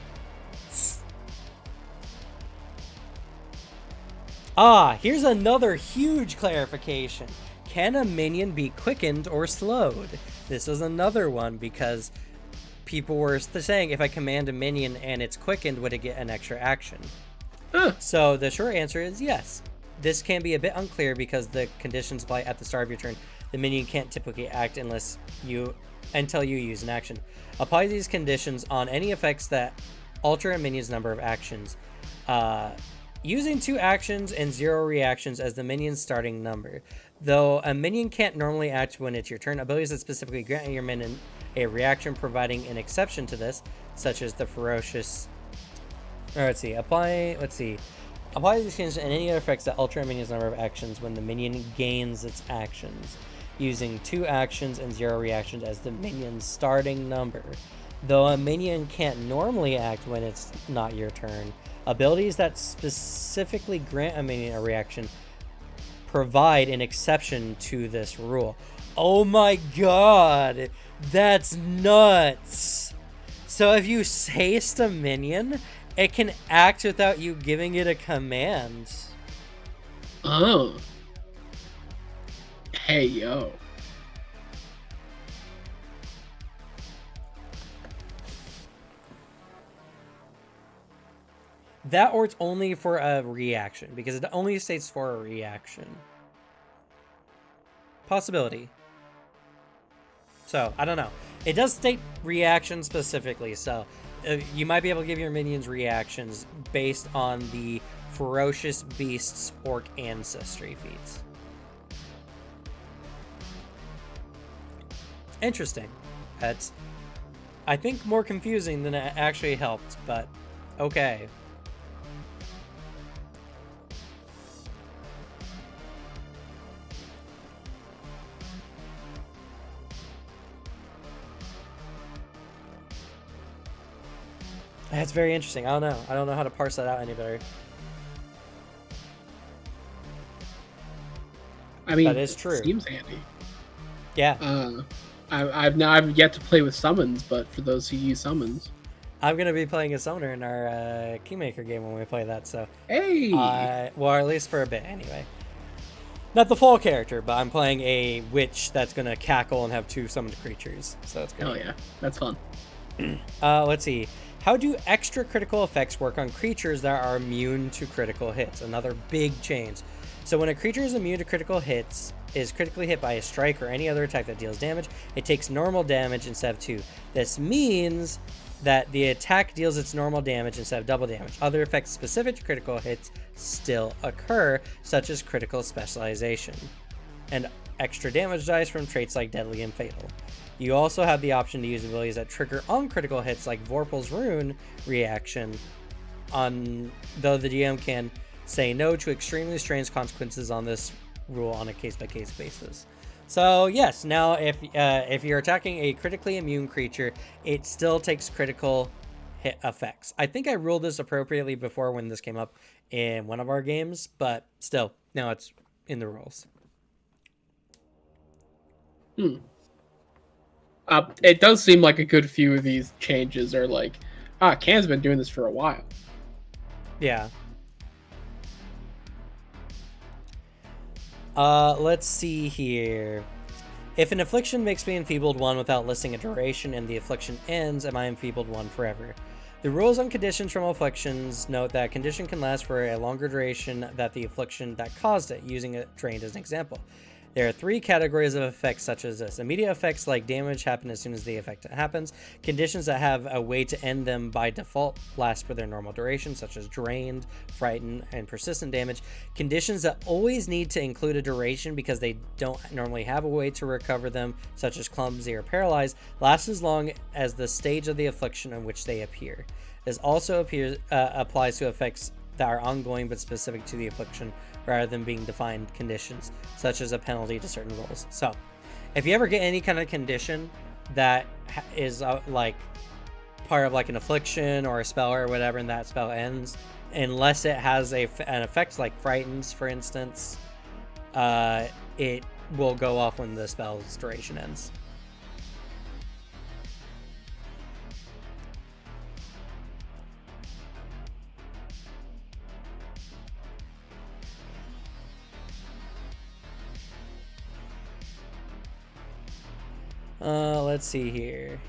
Here's another huge clarification. Can a minion be quickened or slowed? This is another one because people were saying if I command a minion and it's quickened, would it get an extra action? So the short answer is yes. This can be a bit unclear because the conditions apply at the start of your turn. The minion can't typically act until you use an action. Apply these conditions on any effects that alter a minion's number of actions, using 2 actions and 0 reactions as the minion's starting number. Though a minion can't normally act when it's your turn, abilities that specifically grant your minion a reaction providing an exception to this, such as the ferocious... Apply these conditions and any other effects that alter a minion's number of actions when the minion gains its actions, using 2 actions and 0 reactions as the minion's starting number. Though a minion can't normally act when it's not your turn, abilities that specifically grant a minion a reaction provide an exception to this rule. Oh my god, that's nuts! So if you haste a minion, it can act without you giving it a command. Oh. Hey, yo. That or it's only for a reaction, because it only states for a reaction. Possibility. So, I don't know. It does state reaction specifically, so you might be able to give your minions reactions based on the Ferocious Beast's Orc Ancestry feats. Interesting. That's, I think, more confusing than it actually helped, but okay. That's very interesting. I don't know. I don't know how to parse that out any better. I mean, that is true. It seems handy. Yeah. I've yet to play with summons, but for those who use summons, I'm gonna be playing a summoner in our Kingmaker game when we play that. So hey, well, at least for a bit anyway. Not the full character, but I'm playing a witch that's gonna cackle and have 2 summoned creatures. So that's good. Oh yeah, that's fun. Let's see. How do extra critical effects work on creatures that are immune to critical hits? Another big change. So when a creature is immune to critical hits, is critically hit by a strike or any other attack that deals damage, it takes normal damage instead of 2. This means that the attack deals its normal damage instead of double damage. Other effects specific to critical hits still occur, such as critical specialization and extra damage dice from traits like deadly and fatal. You also have the option to use abilities that trigger uncritical hits like Vorpal's Rune reaction, though the GM can say no to extremely strange consequences on this rule on a case-by-case basis. So yes, now if you're attacking a critically immune creature, it still takes critical hit effects. I think I ruled this appropriately before when this came up in one of our games, but still, now it's in the rules. It does seem like a good few of these changes are like, Can's been doing this for a while. Yeah. Let's see here. If an affliction makes me enfeebled 1 without listing a duration and the affliction ends, am I enfeebled 1 forever? The rules on conditions from afflictions note that a condition can last for a longer duration than the affliction that caused it, using it drained as an example. There are 3 categories of effects such as this. Immediate effects like damage happen as soon as the effect happens. Conditions that have a way to end them by default last for their normal duration, such as drained, frightened, and persistent damage. Conditions that always need to include a duration because they don't normally have a way to recover them, such as clumsy or paralyzed, last as long as the stage of the affliction in which they appear. This also applies to effects that are ongoing but specific to the affliction rather than being defined conditions, such as a penalty to certain roles. So if you ever get any kind of condition that is like part of like an affliction or a spell or whatever, and that spell ends, unless it has an effect like frightens, for instance, it will go off when the spell's duration ends. Let's see here.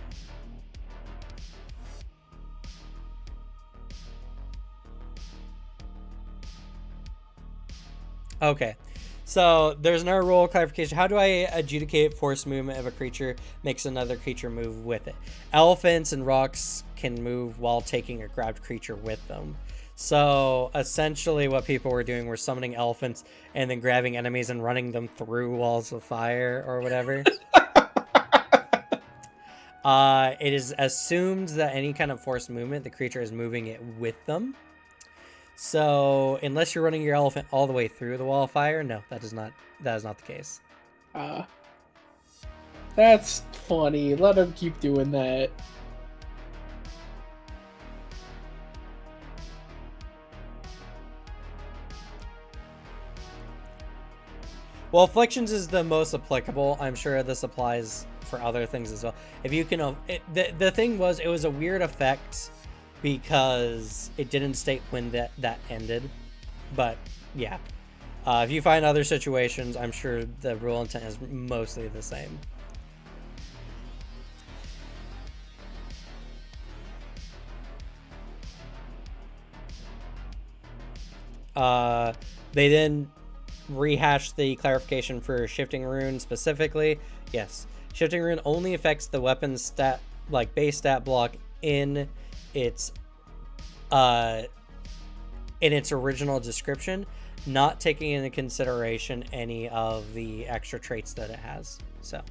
Okay, so there's another rule clarification. How do I adjudicate force movement if a creature makes another creature move with it? Elephants and rocks can move while taking a grabbed creature with them. So essentially what people were doing were summoning elephants and then grabbing enemies and running them through walls of fire or whatever. It is assumed that any kind of forced movement, the creature is moving it with them. So unless you're running your elephant all the way through the wall of fire, no, that is not the case. That's funny. Let him keep doing that. Well, afflictions is the most applicable. I'm sure this applies for other things as well. If you can, the thing was, it was a weird effect because it didn't state when that ended. But yeah, if you find other situations, I'm sure the rule intent is mostly the same. They then rehash the clarification for shifting rune specifically. Yes, shifting rune only affects the weapon's stat, like base stat block in its original description, not taking into consideration any of the extra traits that it has. So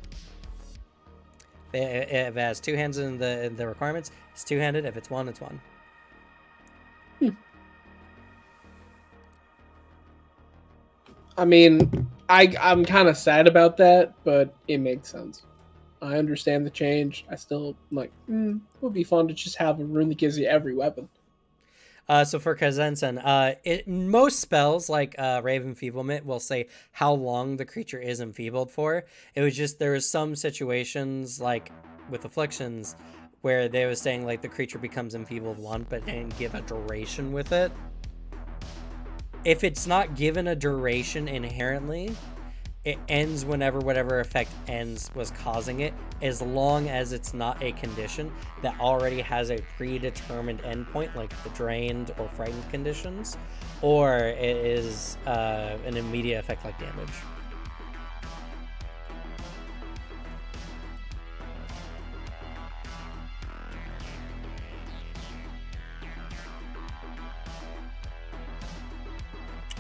if it has 2 hands in the requirements, it's 2-handed. If it's 1, it's 1. I mean, I'm kind of sad about that, but it makes sense. I understand the change. I still like, it would be fun to just have a rune that gives you every weapon. So for Kazensen, most spells like Rave Enfeeblement will say how long the creature is enfeebled for. It was just, there was some situations like with afflictions where they were saying like the creature becomes enfeebled 1, but didn't give a duration with it. If it's not given a duration inherently, it ends whenever whatever effect ends was causing it, as long as it's not a condition that already has a predetermined endpoint, like the drained or frightened conditions, or it is an immediate effect like damage.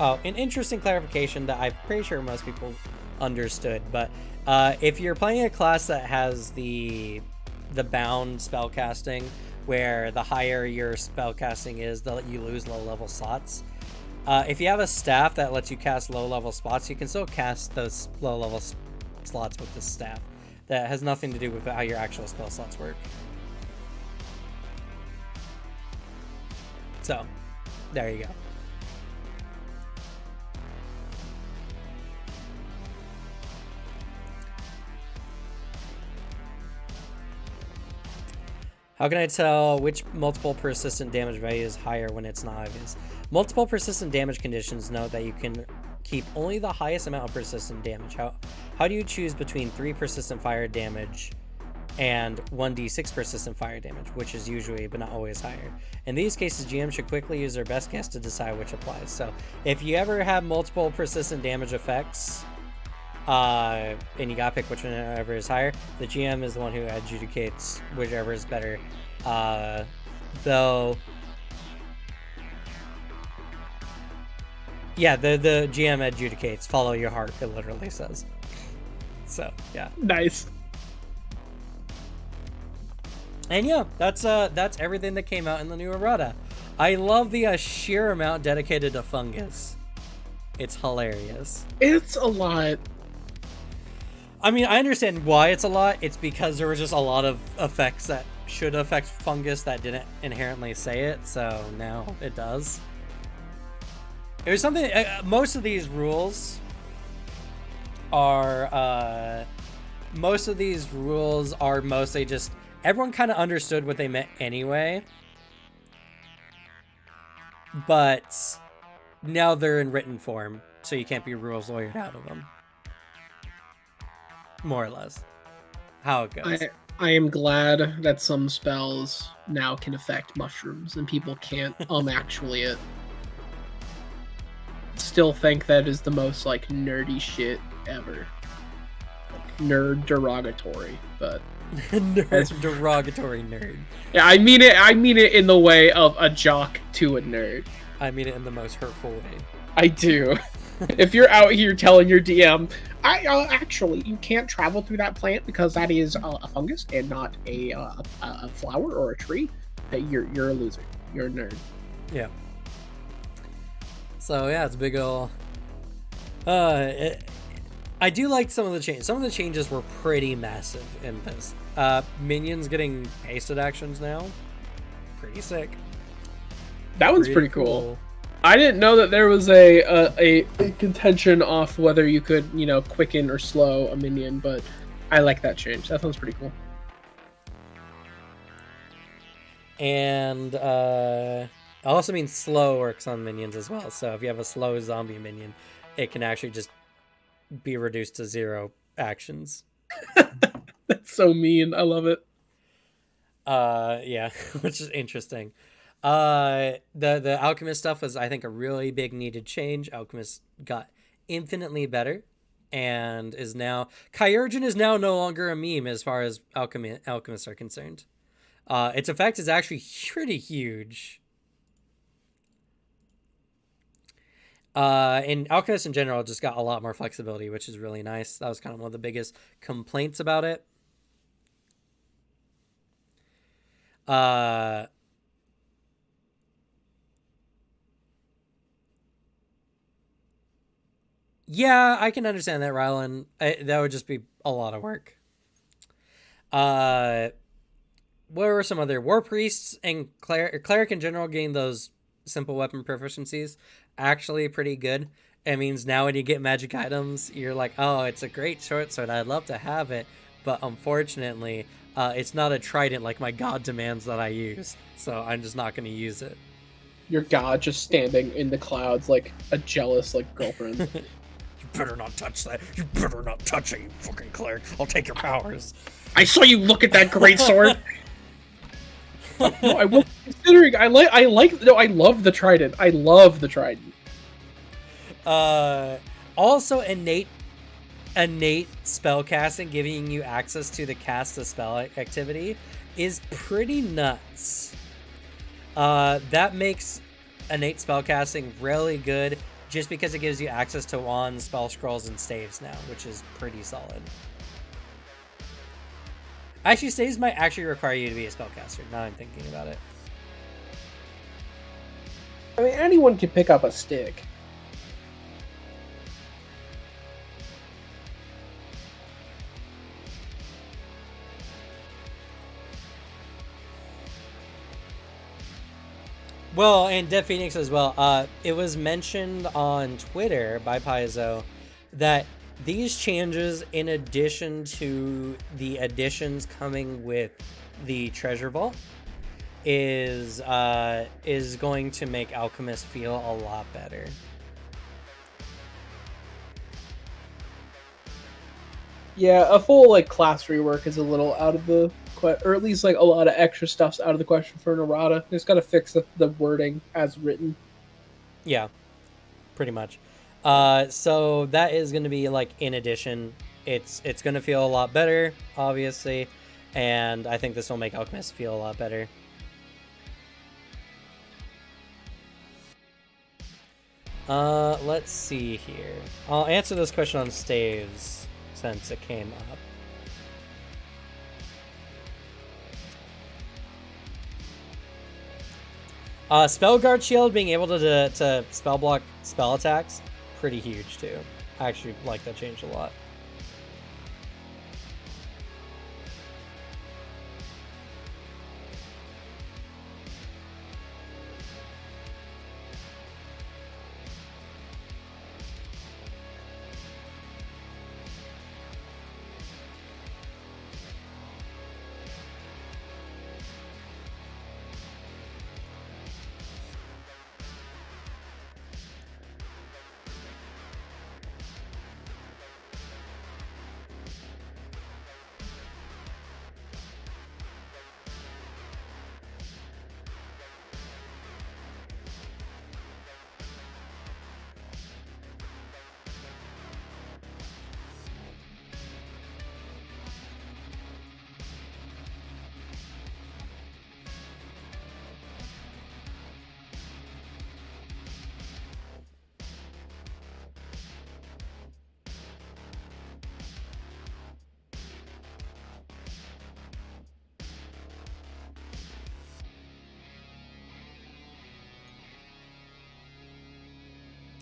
Oh, an interesting clarification that I'm pretty sure most people understood. But if you're playing a class that has the bound spellcasting, where the higher your spellcasting is, you lose low-level slots. If you have a staff that lets you cast low-level spots, you can still cast those low-level slots with the staff. That has nothing to do with how your actual spell slots work. So, there you go. How can I tell which multiple persistent damage value is higher when it's not obvious? Multiple persistent damage conditions note that you can keep only the highest amount of persistent damage. How do you choose between 3 persistent fire damage and 1d6 persistent fire damage, which is usually but not always higher? In these cases, GM should quickly use their best guess to decide which applies. So if you ever have multiple persistent damage effects, and you gotta pick whichever is higher, the GM is the one who adjudicates whichever is better. Though, yeah, the GM adjudicates. Follow your heart, it literally says. So yeah, Nice. and yeah, that's everything that came out in the new Errata. I love the sheer amount dedicated to fungus. It's hilarious. It's a lot. I mean, I understand why it's a lot. It's because there were just a lot of effects that should affect fungus that didn't inherently say it, so now it does. It was something. Most of these rules are mostly just everyone kind of understood what they meant anyway, but now they're in written form, so you can't be rules lawyered out of them. More or less how it goes. I am glad that some spells now can affect mushrooms and people can't actually it. Still think that is the most like nerdy shit ever. Like, nerd derogatory, but derogatory nerd. Yeah, I mean it in the way of a jock to a nerd. I mean it in the most hurtful way. I do. If you're out here telling your DM, actually, you can't travel through that plant because that is a fungus and not a flower or a tree, you're a loser. You're a nerd. Yeah. So yeah, it's a big ol'. I do like some of the changes. Some of the changes were pretty massive in this. Minions getting hasted actions now. Pretty sick. That one's pretty cool. I didn't know that there was a contention off whether you could, quicken or slow a minion, but I like that change. That sounds pretty cool. And I also mean slow works on minions as well. So if you have a slow zombie minion, it can actually just be reduced to 0 actions. That's so mean. I love it. Yeah, which is interesting. The alchemist stuff was, I think, a really big needed change. Alchemist got infinitely better and is now Kyurgeon is now no longer a meme as far as alchemists are concerned. Its effect is actually pretty huge. And alchemists in general just got a lot more flexibility, which is really nice. That was kind of one of the biggest complaints about it. Yeah, I can understand that, Rylan. That would just be a lot of work. What were some other War Priests and Cleric in general getting those simple weapon proficiencies? Actually pretty good. It means now when you get magic items, you're like, oh, it's a great short sword. I'd love to have it. But unfortunately, it's not a trident like my god demands that I use. So I'm just not going to use it. Your god just standing in the clouds like a jealous girlfriend. You better not touch that. You better not touch it, you fucking cleric. I'll take your powers. I saw you look at that great sword. No, I will. Considering I love the trident. I love the trident. Also innate spell casting, giving you access to the cast a spell activity, is pretty nuts. That makes innate spell casting really good just because it gives you access to wands, spell scrolls, and staves now, which is pretty solid. Actually, staves might actually require you to be a spellcaster, now I'm thinking about it. I mean, anyone can pick up a stick. Well, and Dead Phoenix as well. It was mentioned on Twitter by Paizo that these changes, in addition to the additions coming with the Treasure Vault, is going to make Alchemist feel a lot better. Yeah, a full like class rework is a little out of the or at least like a lot of extra stuff's out of the question for an errata. Just got to fix the wording as written. Yeah, pretty much. So that is going to be like in addition. It's going to feel a lot better, obviously, and I think this will make Alchemist feel a lot better. Let's see here. I'll answer this question on staves since it came up. Spellguard Shield being able to spell block spell attacks, pretty huge too. I actually like that change a lot.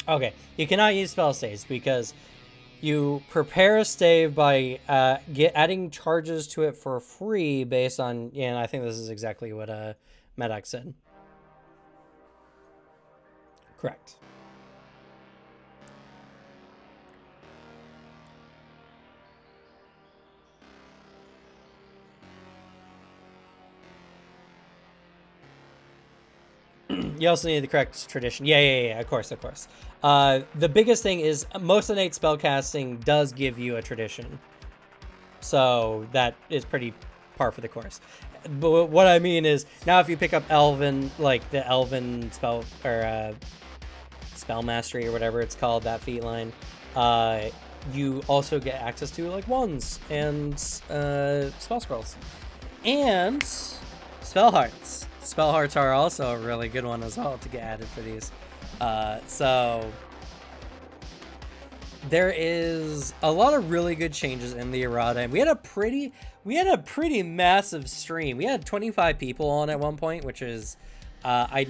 Okay, you cannot use spell staves because you prepare a stave by adding charges to it for free based on, and I think this is exactly what Medak said. Correct. You also need the correct tradition. Yeah, of course. The biggest thing is most innate spellcasting does give you a tradition. So that is pretty par for the course. But what I mean is, now if you pick up Elven, like the Elven spell, or spell mastery or whatever it's called, that feat line, you also get access to like wands and spell scrolls. And spell hearts. Spell hearts are also a really good one as well to get added for these. So there is a lot of really good changes in the errata, and we had a pretty massive stream. We had 25 people on at one point, which is I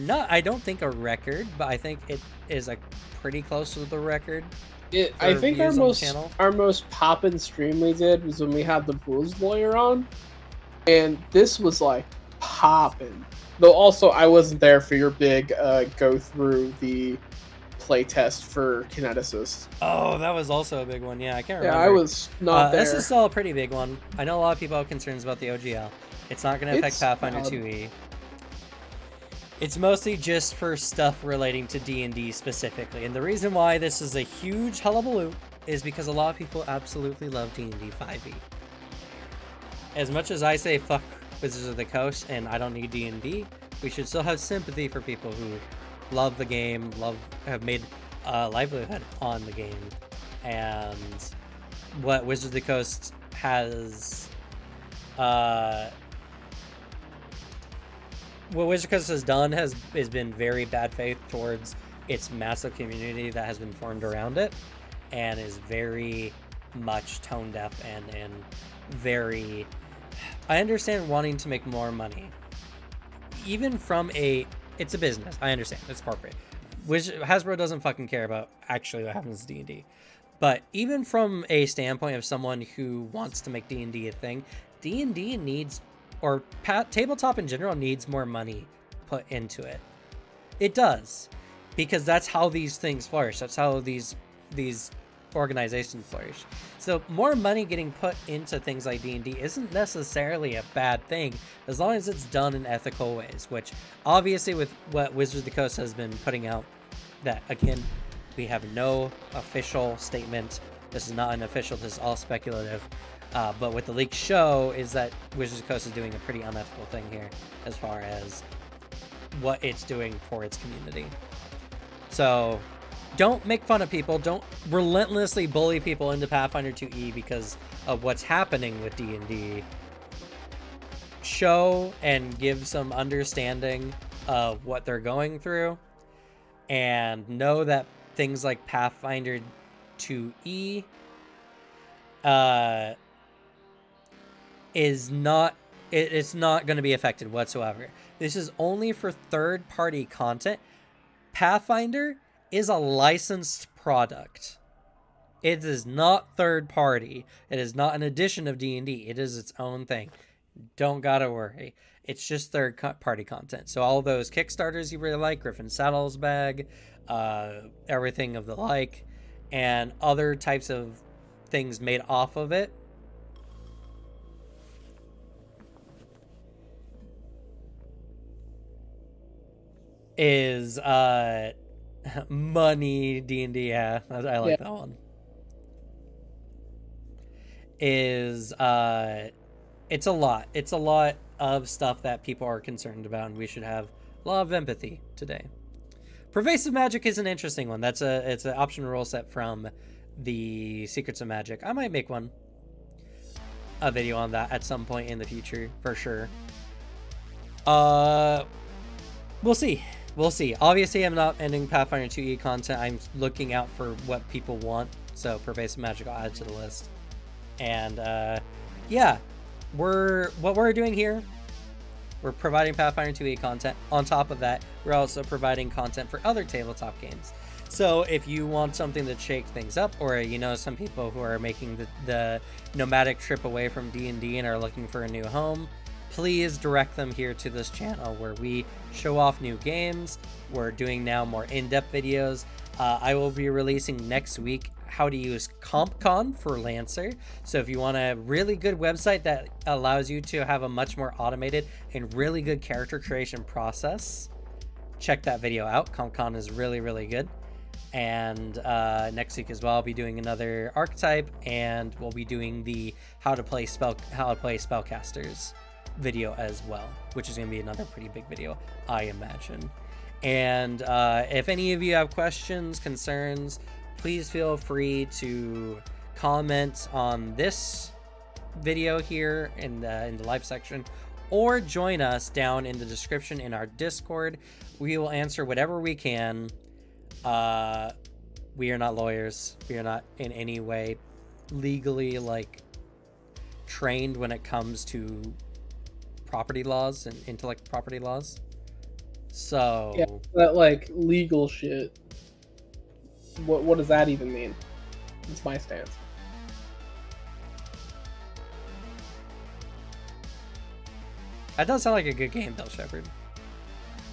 don't think a record, but I think it is like pretty close to the record. I think our most poppin' stream we did was when we had the rules lawyer on, and this was like poppin'. Though also I wasn't there for your big go through the playtest for Kineticist. Oh, that was also a big one. Yeah, I can't remember. Yeah, I was not there. This is still a pretty big one. I know a lot of people have concerns about the OGL. It's not going to affect Pathfinder 2e. It's mostly just for stuff relating to D&D specifically. And the reason why this is a huge hullabaloo is because a lot of people absolutely love D&D 5e. As much as I say fuck Wizards of the Coast and I don't need D&D, we should still have sympathy for people who love the game, have made a livelihood on the game. And what Wizards of the Coast has what Wizards of the Coast has done has been very bad faith towards its massive community that has been formed around it, and is very much tone deaf and very. I understand wanting to make more money, even from it's a business. I understand it's corporate, which Hasbro doesn't fucking care about actually what happens to D&D. But even from a standpoint of someone who wants to make D&D a thing, D&D needs, or tabletop in general needs more money put into it. It does, because that's how these things flourish. That's how these organizations flourish. So more money getting put into things like D&D isn't necessarily a bad thing, as long as it's done in ethical ways, which obviously with what Wizards of the Coast has been putting out, that again, we have no official statement. This is not an official, this is all speculative. But what the leaks show is that Wizards of the Coast is doing a pretty unethical thing here as far as what it's doing for its community. So don't make fun of people. Don't relentlessly bully people into Pathfinder 2E because of what's happening with D&D. Show and give some understanding of what they're going through, and know that things like Pathfinder 2E it's not going to be affected whatsoever. This is only for third-party content. Pathfinder is a licensed product. It is not third-party. It is not an edition of D&D. It is its own thing. Don't gotta worry. It's just third-party content. So all those Kickstarters you really like, Griffin Saddles Bag, everything of the like, and other types of things made off of it, is money. D&D, yeah, I like that one. Is it's a lot of stuff that people are concerned about, and we should have a lot of empathy today. Pervasive magic is an interesting one. It's an optional rule set from the Secrets of Magic. I might make a video on that at some point in the future for sure. We'll see. Obviously, I'm not ending Pathfinder 2E content. I'm looking out for what people want. So pervasive magic I'll add to the list. And yeah, what we're doing here, we're providing Pathfinder 2E content. On top of that, we're also providing content for other tabletop games. So if you want something to shake things up, or you know some people who are making the nomadic trip away from D&D and are looking for a new home, please direct them here to this channel where we show off new games. We're doing now more in-depth videos. I will be releasing next week how to use CompCon for Lancer. So if you want a really good website that allows you to have a much more automated and really good character creation process, check that video out. CompCon is really, really good. And next week as well, I'll be doing another archetype, and we'll be doing the how to play spellcasters video as well, which is going to be another pretty big video, I imagine. And if any of you have questions, concerns, please feel free to comment on this video here in the live section, or join us down in the description in our Discord. We will answer whatever we can. We are not lawyers. We are not in any way legally trained when it comes to property laws and intellectual property laws. So yeah, that legal shit. What does that even mean? It's my stance. That does sound like a good game, Bill Shepard.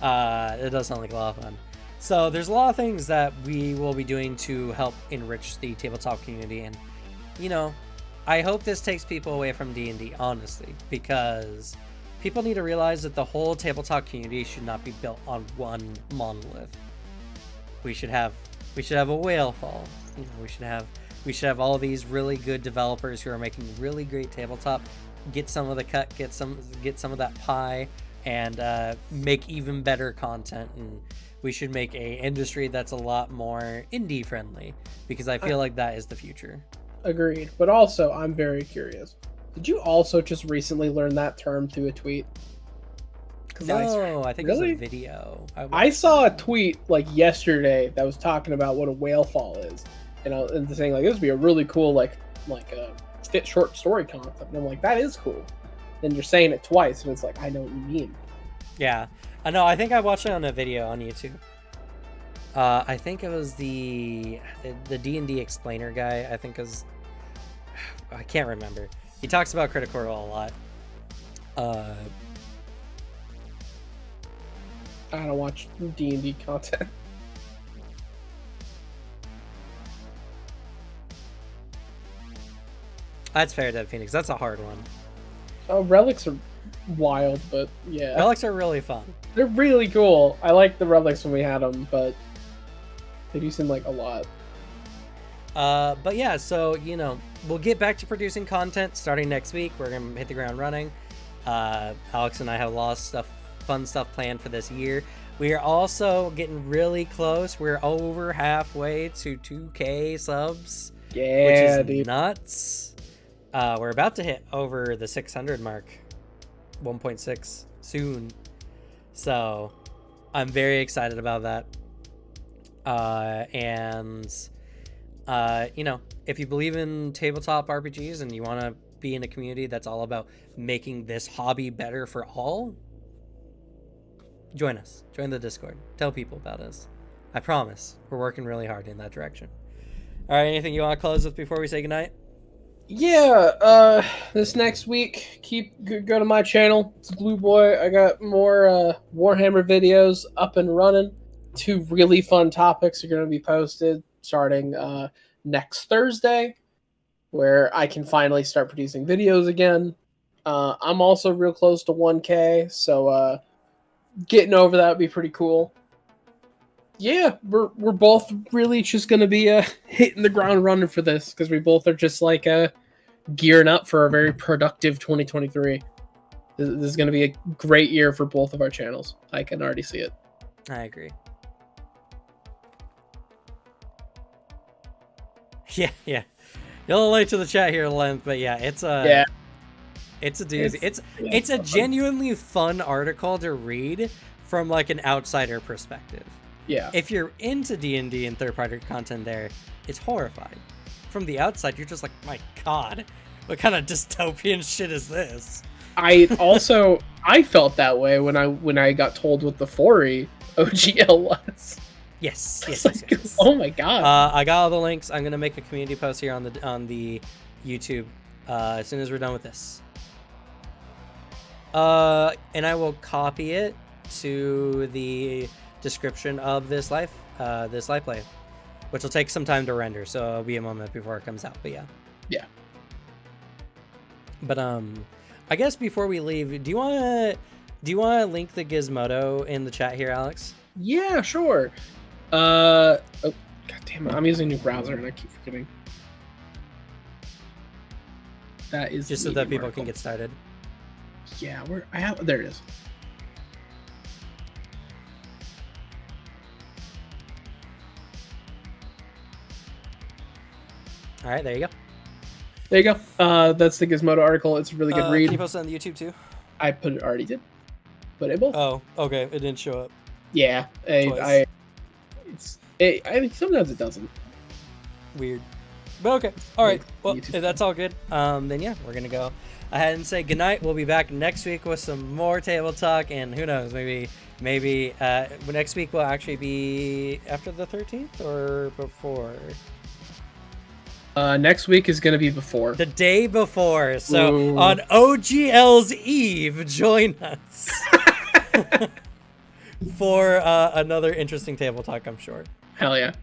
It does sound like a lot of fun. So there's a lot of things that we will be doing to help enrich the tabletop community, and I hope this takes people away from D&D, honestly, because people need to realize that the whole tabletop community should not be built on one monolith. We should have a whale fall. We should have all these really good developers who are making really great tabletop get some of the cut, get some of that pie, and make even better content. And we should make a industry that's a lot more indie friendly, because I feel like that is the future. Agreed. But also, I'm very curious. Did you also just recently learn that term through a tweet? No, I think really? it's a video. I saw a tweet like yesterday that was talking about what a whale fall is, and saying like this would be a really cool like fit short story concept. And I'm like, that is cool. Then you're saying it twice, and it's like, I know what you mean. Yeah, I know. I think I watched it on a video on YouTube. I think it was the D&D explainer guy. I think is, I can't remember. He talks about Critical Role a lot. I don't watch D&D content. That's fair, Dead Phoenix. That's a hard one. Oh, relics are wild, but yeah. Relics are really fun. They're really cool. I like the relics when we had them, but they do seem like a lot. But yeah, so, we'll get back to producing content starting next week. We're going to hit the ground running. Alex and I have a lot of fun stuff planned for this year. We are also getting really close. We're over halfway to 2K subs. Yeah, which is dude. Nuts. We're about to hit over the 600 mark. 1.6 soon. So I'm very excited about that. If you believe in tabletop RPGs and you want to be in a community that's all about making this hobby better for all, join us. Join the Discord. Tell people about us. I promise we're working really hard in that direction. All right, anything you want to close with before we say goodnight? Yeah, this next week, go to my channel. It's Glue Boy. I got more Warhammer videos up and running. 2 really fun topics are going to be posted starting next Thursday, where I can finally start producing videos again. I'm also real close to 1K, so getting over that would be pretty cool. Yeah, we're both really just going to be hitting the ground running for this, because we both are just like gearing up for a very productive 2023. This is going to be a great year for both of our channels. I can already see it. I agree. Yeah. You're a little late to the chat here, Length, but yeah, it's a doozy. It's a genuinely fun article to read from like an outsider perspective. Yeah. If you're into D&D and third-party content there, it's horrifying. From the outside, you're just like, my God, what kind of dystopian shit is this? I felt that way when I got told what the 4E OGL was. Yes. Oh my God. I got all the links. I'm gonna make a community post here on the YouTube as soon as we're done with this. And I will copy it to the description of this live play, which will take some time to render, so it'll be a moment before it comes out. But yeah. But I guess before we leave, do you want to link the Gizmodo in the chat here, Alex? Yeah, sure. Oh, God damn it! I'm using a new browser and I keep forgetting. That is just so that people can get started. Yeah, there it is. All right, there you go. There you go. That's the Gizmodo article. It's a really good read. Can you post it on the YouTube too? I already did. Put it both. Oh, okay. It didn't show up. Yeah, I mean, sometimes it doesn't. Weird. But okay. All right. Well, if that's all good, then yeah, we're gonna go ahead and say goodnight. We'll be back next week with some more table talk, and who knows, maybe next week will actually be after the 13th or before. Next week is gonna be before. The day before. So on OGL's Eve, join us for another interesting table talk, I'm sure. Hell yeah.